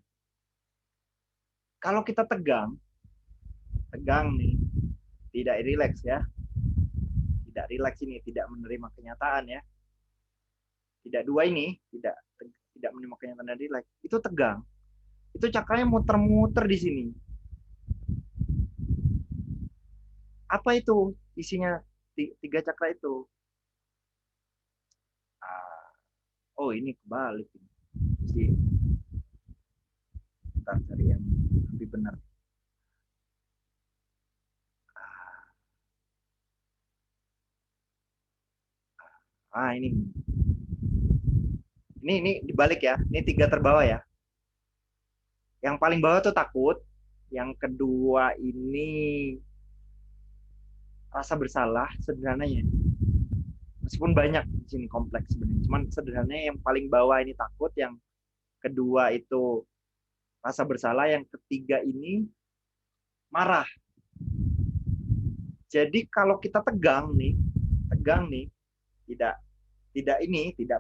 Kalau kita tegang nih, tidak rileks ya. Tidak rileks ini, tidak menerima kenyataan ya. Tidak dua ini, tidak menerima kenyataan dan rileks. Itu tegang. Itu cakranya muter-muter di sini. Apa itu isinya 3 cakra itu? Oh, ini kebalik. Bentar cari yang lebih benar. Ini dibalik ya. Ini 3 terbawah ya. Yang paling bawah tuh takut. Yang kedua ini rasa bersalah, sederhananya. Meskipun banyak di sini kompleks sebenarnya. Cuman sederhananya yang paling bawah ini takut, yang kedua itu rasa bersalah, yang ketiga ini marah. Jadi kalau kita tegang nih, tidak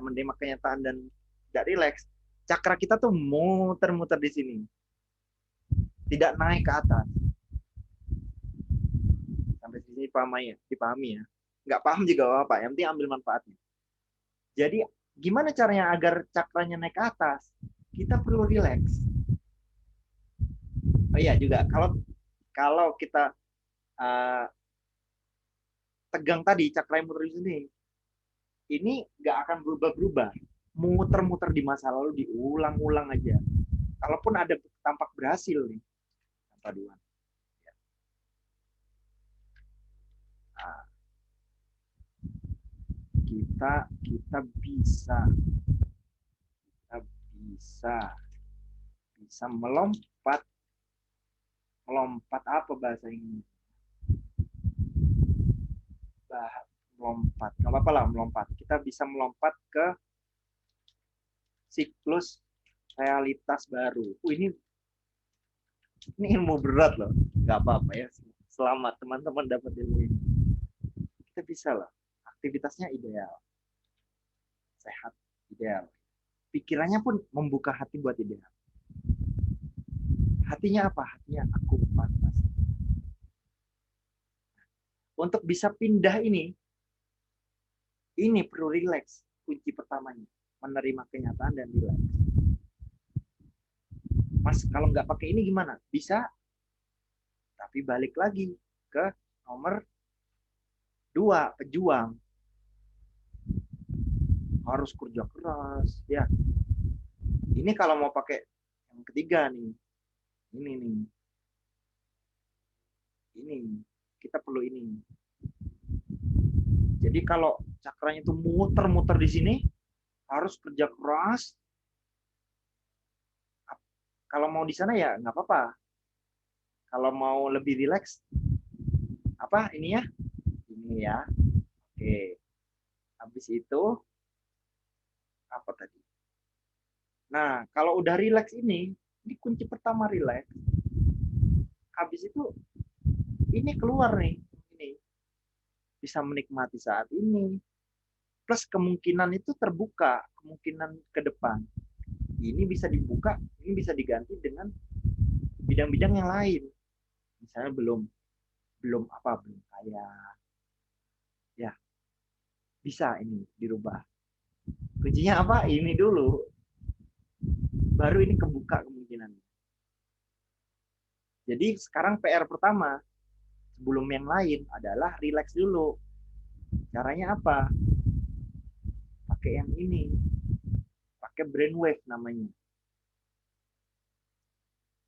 menerima kenyataan dan tidak rileks, cakra kita tuh muter-muter di sini. Tidak naik ke atas. Sampai sini dipahami ya. Nggak paham juga apa, yang penting ambil manfaatnya. Jadi gimana caranya agar cakranya naik ke atas? kita perlu rileks. Oh iya juga, kalau kita tegang tadi cakra yang muter di sini, ini nggak akan berubah-berubah, muter-muter di masa lalu, diulang-ulang aja. Kalaupun ada tampak berhasil nih paduan. Nah, kita bisa melompat apa bahasa ini? Melompat, nggak apa-apa lah melompat. Kita bisa melompat ke siklus realitas baru. Ini ilmu berat loh, nggak apa-apa ya. Selamat teman-teman dapat ilmu ini. Kita bisa lah, aktivitasnya ideal, sehat, ideal. Pikirannya pun membuka hati buat ideal. Hatinya apa? Hatinya aku pantas. Untuk bisa pindah ini perlu rileks. Kunci pertamanya, menerima kenyataan dan rileks. Mas, kalau nggak pakai ini gimana? Bisa, tapi balik lagi ke nomor 2, pejuang. Harus kerja keras, ya. Ini kalau mau pakai yang ketiga nih, ini kita perlu ini. Jadi kalau cakranya itu muter-muter di sini, harus kerja keras. Kalau mau di sana ya nggak apa-apa. Kalau mau lebih rileks, apa ini ya? Ini ya. Oke. Habis itu apa tadi? Nah, kalau udah rileks ini kunci pertama rileks. Habis itu ini keluar nih, ini bisa menikmati saat ini. Plus kemungkinan itu terbuka, kemungkinan ke depan. Ini bisa dibuka, ini bisa diganti dengan bidang-bidang yang lain. Misalnya belum kaya. Ya. Bisa ini dirubah. Kuncinya apa? Ini dulu. Baru ini kebuka kemungkinan. Jadi sekarang PR pertama sebelum yang lain adalah relax dulu. Caranya apa? Pakai yang ini. Pakai brainwave namanya.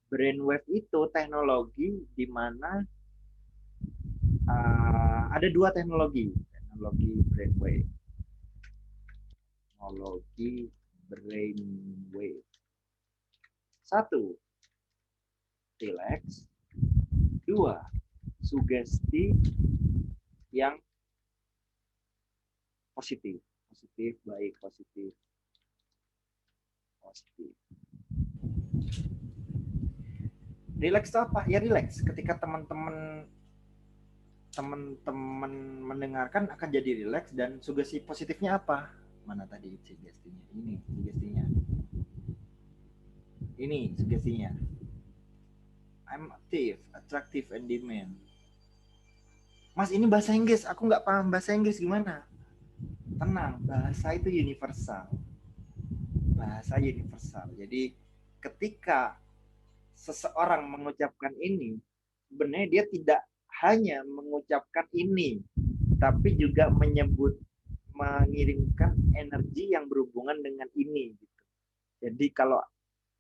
Brainwave itu teknologi di mana ada 2 teknologi. Teknologi brainwave. Teknologi brainwave. 1, relax. 2, sugesti yang positif. Positif, baik, positif. Positif. Relax itu apa? Ya relax. Ketika teman-teman mendengarkan akan jadi relax, dan sugesti positifnya apa? Mana tadi sugestinya? Ini sugestinya. Ini sugestinya. I'm active, attractive, and demand. Mas, ini bahasa Inggris. Aku nggak paham bahasa Inggris gimana? Tenang, bahasa itu universal. Bahasa universal. Jadi ketika seseorang mengucapkan ini, sebenarnya dia tidak hanya mengucapkan ini, tapi juga mengirimkan energi yang berhubungan dengan ini. Gitu. Jadi kalau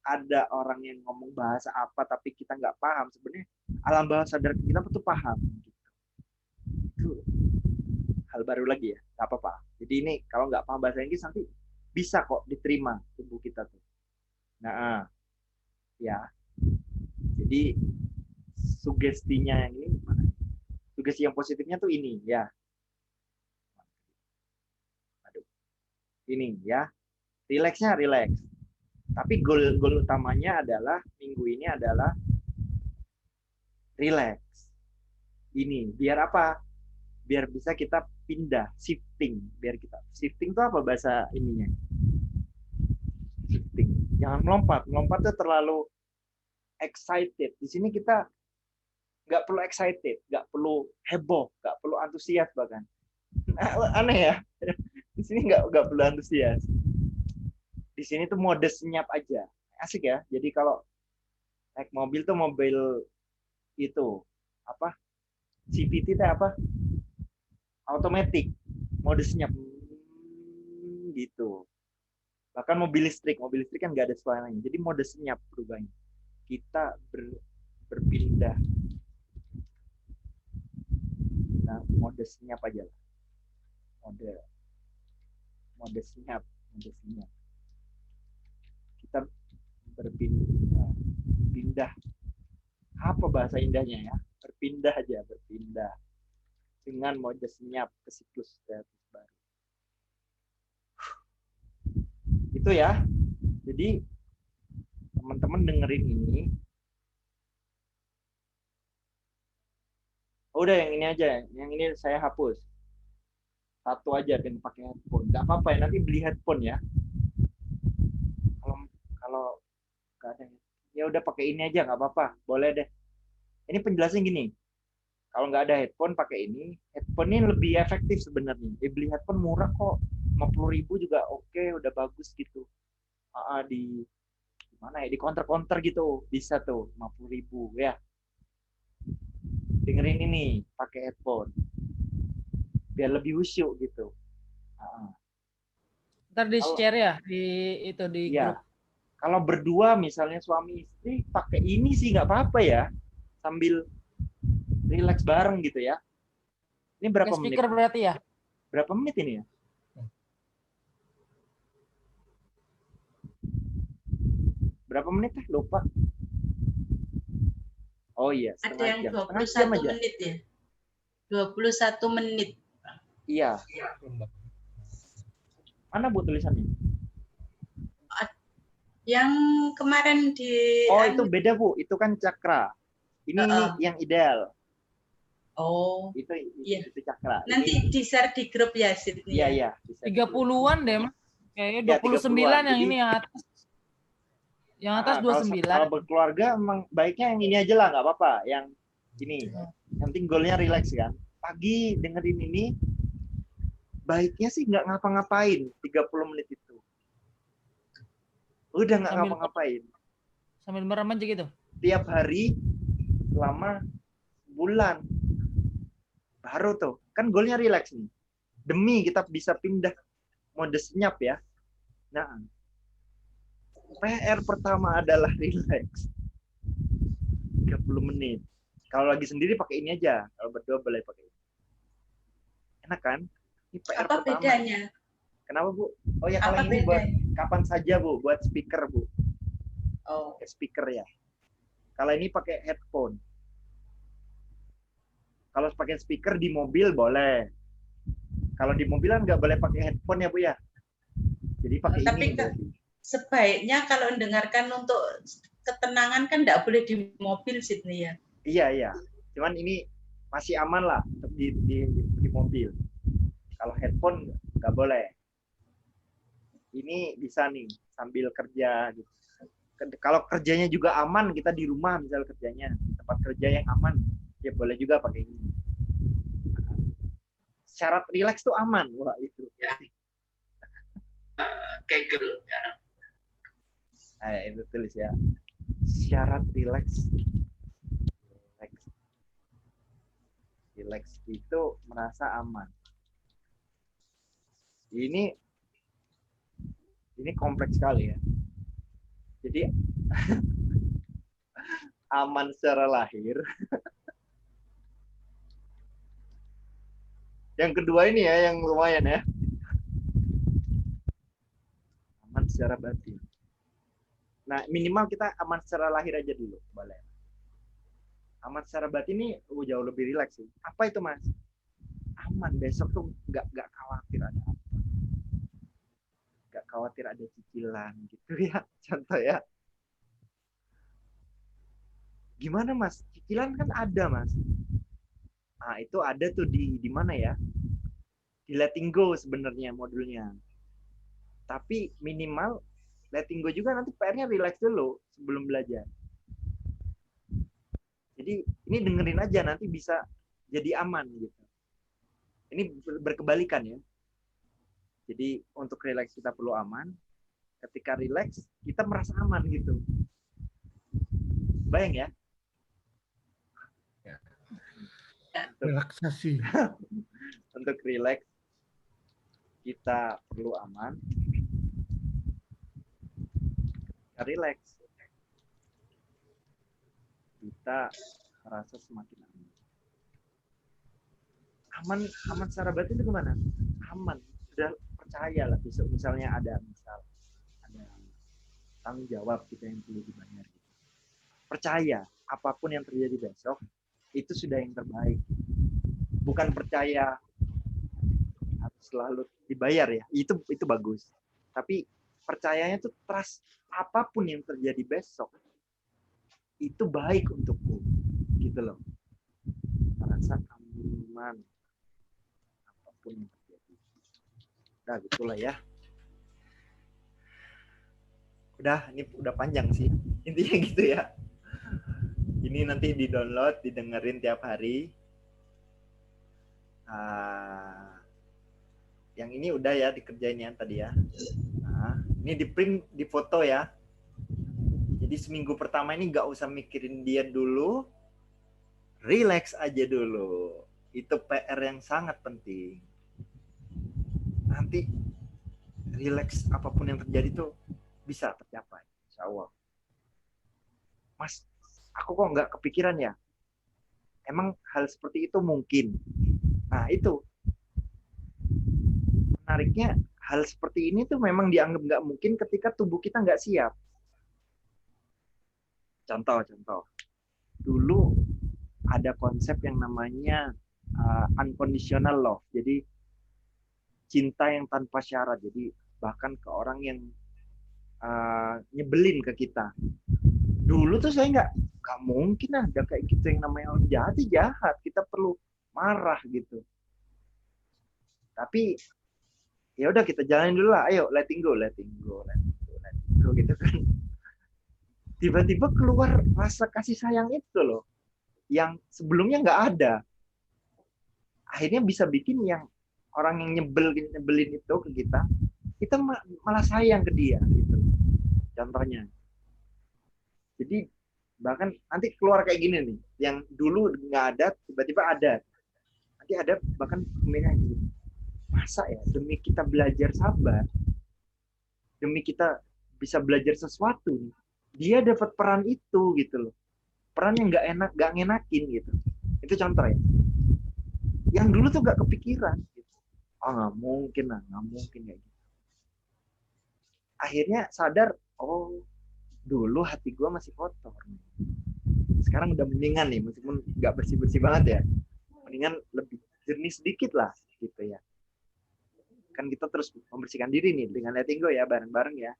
ada orang yang ngomong bahasa apa tapi kita nggak paham, sebenarnya alam bawah sadar kita tuh paham. Gitu. Itu hal baru lagi ya, nggak apa-apa. Jadi ini kalau nggak paham bahasa Inggris nanti bisa kok diterima tubuh kita tuh. Nah, ya. Jadi sugestinya yang ini gimana? Sugesti yang positifnya tuh ini ya. Aduh. Ini ya. Relaxnya relax. Tapi goal utamanya adalah minggu ini adalah relax. Ini biar apa? Biar bisa kita pindah, shifting. Shifting itu apa bahasa ininya? Shifting. Jangan melompat. Melompat itu terlalu excited. Di sini kita nggak perlu excited, nggak perlu heboh, nggak perlu antusias bahkan. Aneh ya. Di sini nggak perlu antusias. Di sini tuh mode senyap aja. asik ya. Jadi kalau naik mobil tuh mobil itu apa? CVT itu apa? Automatic, mode senyap gitu. Bahkan mobil listrik kan nggak ada suaranya. Jadi mode senyap berubahnya. Kita berpindah. Nah, mode senyap aja lah. Mode senyap. Kita berpindah. Apa bahasa indahnya ya? Berpindah aja, berpindah. Dengan mode senyap ke siklus kreatif baru. Itu ya. Jadi teman-teman dengerin ini. Udah yang ini aja, yang ini saya hapus. Satu aja dan pakai headphone. Gak apa-apa ya, nanti beli headphone ya. Kalau nggak ada, ya udah pakai ini aja nggak apa-apa, boleh deh. Ini penjelasan gini. Kalau nggak ada headphone pakai ini. Headphone ini lebih efektif sebenarnya. Beli headphone murah kok, 50.000 juga oke, udah bagus gitu. Di mana ya, di counter gitu bisa tuh 50.000 ya. Dengerin ini pakai headphone biar lebih khusyuk gitu. Ntar di share ya di itu di Ya, grup. kalau berdua misalnya suami istri pakai ini sih nggak apa-apa ya, sambil relax bareng gitu ya. Ini berapa Pakai menit? speaker berarti ya? Berapa menit ini ya? Berapa menit ya? Lupa. Oh iya, Ada setengah yang jam. 21 Setengah jam aja. menit ya. 21 menit. Iya. Mana Bu tulisannya? Yang kemarin di Oh, itu beda Bu. Itu kan cakra. Ini yang ideal. Oh, Itu iya. itu cakra. Nanti Ini, di-share di grup ya, Sid. iya, iya. bisa. 30-an deh, Mas. Kayaknya Ya, 29 yang Jadi, ini yang atas. Yang atas kalau 29. berkeluarga emang baiknya yang ini aja lah, nggak apa-apa. Yang ini. Yang penting goalnya relax kan. Pagi dengerin ini, baiknya sih nggak ngapa-ngapain 30 menit itu. Udah nggak Sambil- ngapa-ngapain. Sambil merem aja gitu. Tiap hari selama bulan. Baru tuh. Kan goalnya relax nih. Demi kita bisa pindah mode senyap ya. Nah, PR pertama adalah relax. 30 menit. Kalau lagi sendiri pakai ini aja. Kalau berdua boleh pakai ini. Enak kan? Ini PR Apa pertama. bedanya? Kenapa Bu? Oh ya, kalau Apa ini buat bedanya? kapan saja Bu, buat speaker Bu. Oh, Pakai speaker ya. Kalau ini pakai headphone. Kalau pakai speaker di mobil boleh. Kalau di mobil kan nggak boleh pakai headphone ya Bu ya. Jadi pakai Tapi ini berarti. sebaiknya kalau mendengarkan untuk ketenangan kan nggak boleh di mobil, Sydney ya. Iya, iya. Cuman ini masih aman lah untuk di mobil. Kalau headphone nggak boleh. Ini bisa nih sambil kerja gitu. Kalau kerjanya juga aman, kita di rumah misal kerjanya, tempat kerja yang aman, ya boleh juga pakai ini. Syarat relax tuh aman. Wah, itu. Kegel. Itu tulis ya. Syarat relax. Relax itu merasa aman. Ini kompleks sekali ya. Jadi aman secara lahir. Yang kedua ini ya yang lumayan ya. Aman secara batin. Nah, minimal kita aman secara lahir aja dulu, boleh. Aman secara batin ini jauh lebih rileks sih. Apa itu, Mas? Aman, besok tuh nggak khawatir ada apa. Nggak khawatir ada cicilan gitu ya, contoh ya. Gimana, Mas? Cicilan kan ada, Mas. Nah, itu ada tuh di mana ya? Di letting go sebenarnya modulnya. Tapi minimal letting go juga nanti PR-nya relax dulu sebelum belajar. Jadi ini dengerin aja nanti bisa jadi aman gitu. Ini berkebalikan ya. Jadi untuk relax kita perlu aman, Ketika relax, kita merasa aman gitu. Bayang ya? Relaksasi. Untuk relax, kita perlu aman. Ketika relax, kita merasa semakin aman. Aman secara batin itu gimana? Aman, sudah percaya lah besok misalnya ada tanggung jawab kita yang perlu dibayar. Percaya apapun yang terjadi besok itu sudah yang terbaik. Bukan percaya harus selalu dibayar ya, itu bagus. Tapi percayanya tuh trust apapun yang terjadi besok itu baik untukku, gitu loh. Merasa aman apapun yang terjadi. Nah, gitulah ya. Ini udah panjang sih. Intinya gitu ya. Ini nanti di-download, didengerin tiap hari. Yang ini udah ya dikerjain ya tadi ya. Nah, ini di-print, di foto ya. Jadi seminggu pertama ini nggak usah mikirin dia dulu, relax aja dulu. Itu PR yang sangat penting. Nanti relax apapun yang terjadi tuh bisa tercapai, insya Allah. Mas, aku kok nggak kepikiran ya? Emang hal seperti itu mungkin? Nah itu menariknya, hal seperti ini tuh memang dianggap nggak mungkin ketika tubuh kita nggak siap. Contoh, dulu ada konsep yang namanya unconditional love, jadi cinta yang tanpa syarat. Jadi bahkan ke orang yang nyebelin ke kita. Dulu tuh saya nggak mungkin ada kayak gitu, yang namanya orang jahat, kita perlu marah gitu. Tapi ya udah kita jalanin dulu lah, ayo letting go gitu kan. Tiba-tiba keluar rasa kasih sayang itu loh, yang sebelumnya nggak ada. Akhirnya bisa bikin yang orang yang nyebelin itu ke kita malah sayang ke dia gitu. Contohnya. Jadi bahkan nanti keluar kayak gini nih, yang dulu nggak ada tiba-tiba ada. Nanti ada bahkan pemikiran gini. Masa ya demi kita belajar sabar, demi kita bisa belajar sesuatu nih, dia dapat peran itu gitu loh. Peran yang nggak ngenakin gitu. Itu contoh ya. Yang dulu tuh nggak kepikiran gitu. Nggak mungkin kayak gitu. Akhirnya sadar, dulu hati gue masih kotor. Sekarang udah mendingan nih, meskipun nggak bersih-bersih banget ya. Mendingan lebih jernih sedikit lah gitu ya. Kan kita terus membersihkan diri nih dengan letting go ya, bareng-bareng ya.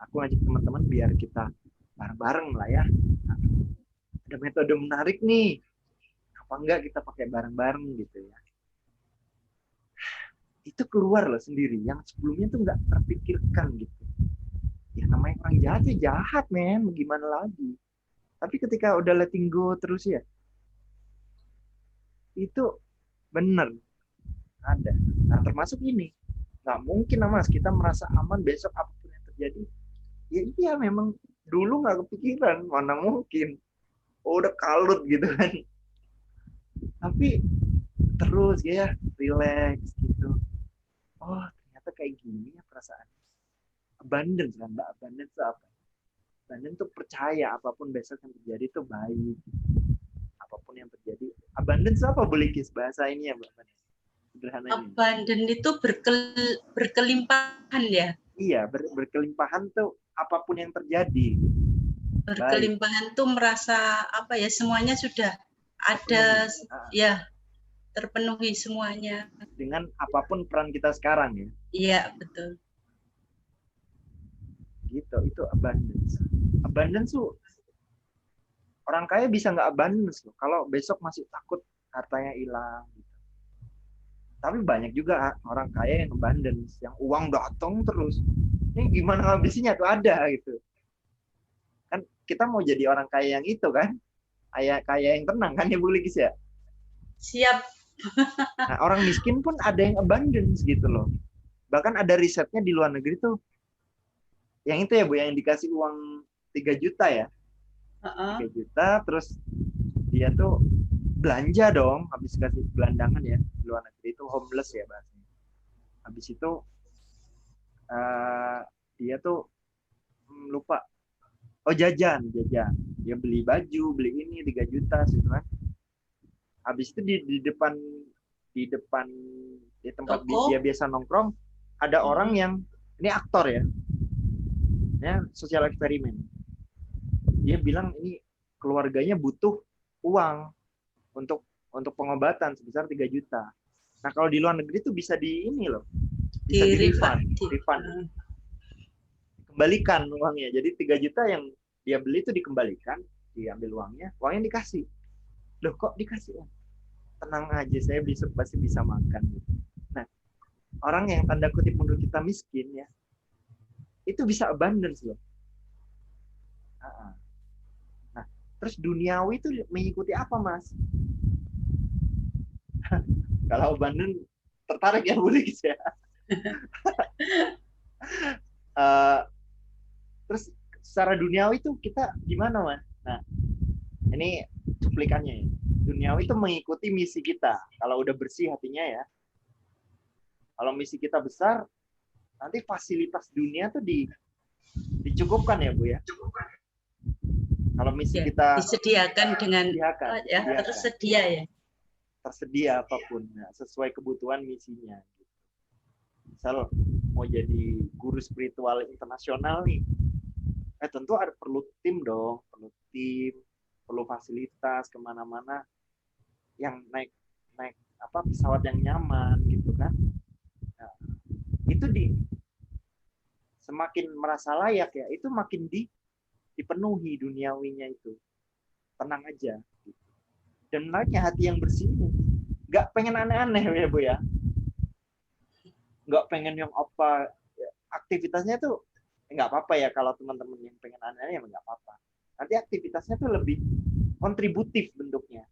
Aku ngajak teman-teman biar kita bareng-bareng lah ya. Ada metode menarik nih. Apa enggak kita pakai bareng-bareng gitu ya. Itu keluar loh sendiri, yang sebelumnya tuh nggak terpikirkan gitu. Ya namanya orang jahat ya jahat men, gimana lagi. Tapi ketika udah letting go terus ya, itu bener ada. Nah termasuk ini, nggak mungkin Mas kita merasa aman besok apapun yang terjadi. Ya iya memang dulu nggak kepikiran, mana mungkin. Udah kalut gitu kan. Tapi terus ya relax gitu. Ternyata kayak gini ya perasaan. Abundance kan, Mbak. Abundance itu apa? Abundance itu percaya apapun besok yang terjadi itu baik. Apapun yang terjadi. Abundance itu apa, boleh kis bahasa ini ya, Mbak? Sederhananya. Abundance itu berkelimpahan ya. Iya, berkelimpahan tuh apapun yang terjadi. Berkelimpahan tuh merasa apa ya, semuanya sudah ada ya, terpenuhi semuanya. Dengan apapun peran kita sekarang ya. Iya, betul. Gitu, itu abundance. Abundance tuh orang kaya bisa nggak abundance loh. Kalau besok masih takut hartanya hilang. Gitu. Tapi banyak juga orang kaya yang abundance, yang uang datang terus. Ini gimana ngabisinnya tuh ada gitu. Kan kita mau jadi orang kaya yang itu kan, kaya yang tenang kan ya Bu Likis ya. Siap. Nah, orang miskin pun ada yang abundance gitu loh. Bahkan ada risetnya di luar negeri tuh, Yang itu ya Bu, yang dikasih uang 3 juta ya. Heeh. 3 juta, terus dia tuh belanja dong, habis kasih gelandangan ya, di luar negeri itu homeless ya bahasanya. Habis itu dia tuh lupa, oh jajan. Dia beli baju, beli ini 3 juta gitu kan. Habis itu di depan di tempat Toko. dia biasa nongkrong, ada orang yang, ini aktor ya, sosial eksperimen. Dia bilang ini keluarganya butuh uang untuk pengobatan sebesar 3 juta. Nah, kalau di luar negeri itu bisa di ini loh. Bisa di refund. Kembalikan uangnya. Jadi 3 juta yang dia beli itu dikembalikan, diambil uangnya dikasih. Loh, kok dikasih uang? Tenang aja, saya pasti bisa makan. Nah, orang yang tanda kutip menurut kita miskin ya, itu bisa abundance loh. Nah, terus duniawi itu mengikuti apa, Mas? Kalau abundance tertarik ya boleh ya. Terus secara duniawi itu kita gimana, Mas? Nah, ini cuplikannya ya. Duniawi itu mengikuti misi kita. Kalau udah bersih hatinya ya. Kalau misi kita besar, nanti fasilitas dunia tuh dicukupkan ya Bu ya. Kalau misi kita disediakan dengan disediakan. tersedia ya. Tersedia apapun ya, sesuai kebutuhan misinya. Misal mau jadi guru spiritual internasional nih, tentu perlu tim dong, perlu fasilitas kemana-mana yang naik pesawat yang nyaman gitu kan. Nah, itu semakin merasa layak ya, itu makin dipenuhi duniawinya itu. Tenang aja. Gitu. Dan menariknya hati yang bersih ini nggak pengen aneh-aneh ya Bu ya. Nggak pengen yang apa, aktivitasnya tuh nggak apa-apa ya, kalau teman-teman yang pengen aneh-aneh ya nggak apa-apa. Nanti aktivitasnya tuh lebih kontributif bentuknya.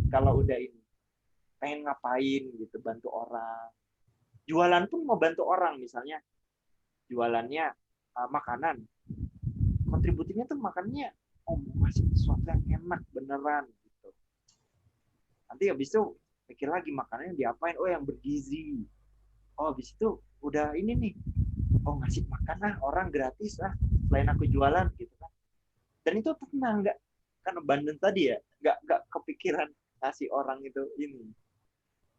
Kalau udah ini pengen ngapain gitu, bantu orang, jualan pun mau bantu orang, misalnya jualannya makanan, kontributifnya tuh makannya mau ngasih sesuatu yang enak beneran gitu. Nanti habis itu pikir lagi makanannya diapain, yang bergizi. Habis itu udah ini nih, ngasih makan orang gratis selain aku jualan gitu kan. Dan itu tenang, nggak kan abundant tadi ya, nggak kepikiran ngasih orang itu ini,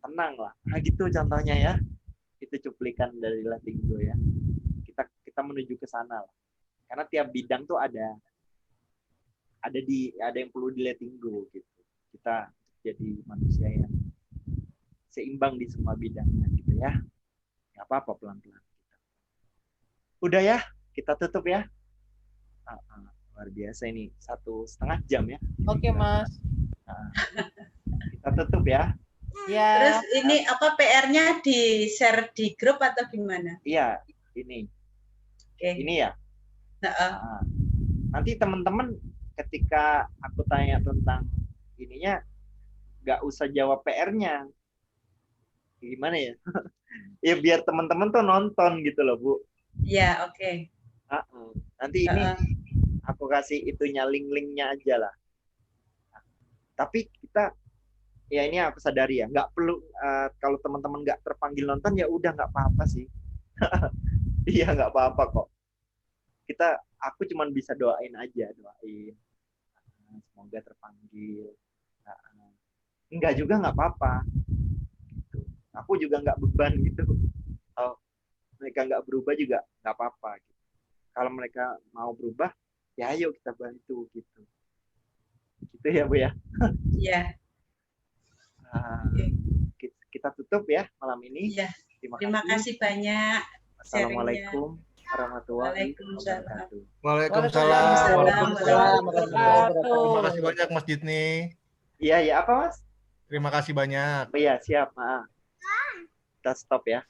tenang lah. Nah gitu contohnya ya, itu cuplikan dari Letting Go ya. Kita menuju ke sana lah, karena tiap bidang tuh ada yang perlu di letting go gitu. Kita jadi manusia yang seimbang di semua bidangnya gitu ya. Nggak apa-apa, pelan-pelan kita. Udah ya, kita tutup ya. Luar biasa ini 1,5 jam ya. Oke, Mas. Kita tutup ya. Ya. Terus ini apa PR-nya di share di grup atau gimana? Iya, ini. Oke. Ini ya. Nanti teman-teman ketika aku tanya tentang ininya, nggak usah jawab PR-nya. Gimana ya? Ya biar teman-teman tuh nonton gitu loh, Bu. Iya, oke. Nanti ini aku kasih itunya, link-linknya aja lah. Tapi kita, ya ini aku sadari ya, nggak perlu, kalau teman-teman nggak terpanggil nonton ya udah nggak apa-apa sih. Iya nggak apa-apa kok. Aku cuma bisa doain aja, semoga terpanggil. Enggak juga nggak apa-apa. Gitu. Aku juga nggak beban gitu. Kalau mereka nggak berubah juga nggak apa-apa. Gitu. Kalau mereka mau berubah, ya ayo kita bantu gitu. Gitu ya Bu ya. Iya. Kita tutup ya malam ini. Iya. Terima kasih banyak. Assalamualaikum warahmatullahi wabarakatuh. Waalaikumsalam. Terima kasih banyak Mas Jitni. Iya, apa Mas? Terima kasih banyak. Iya, siap. Kita stop ya.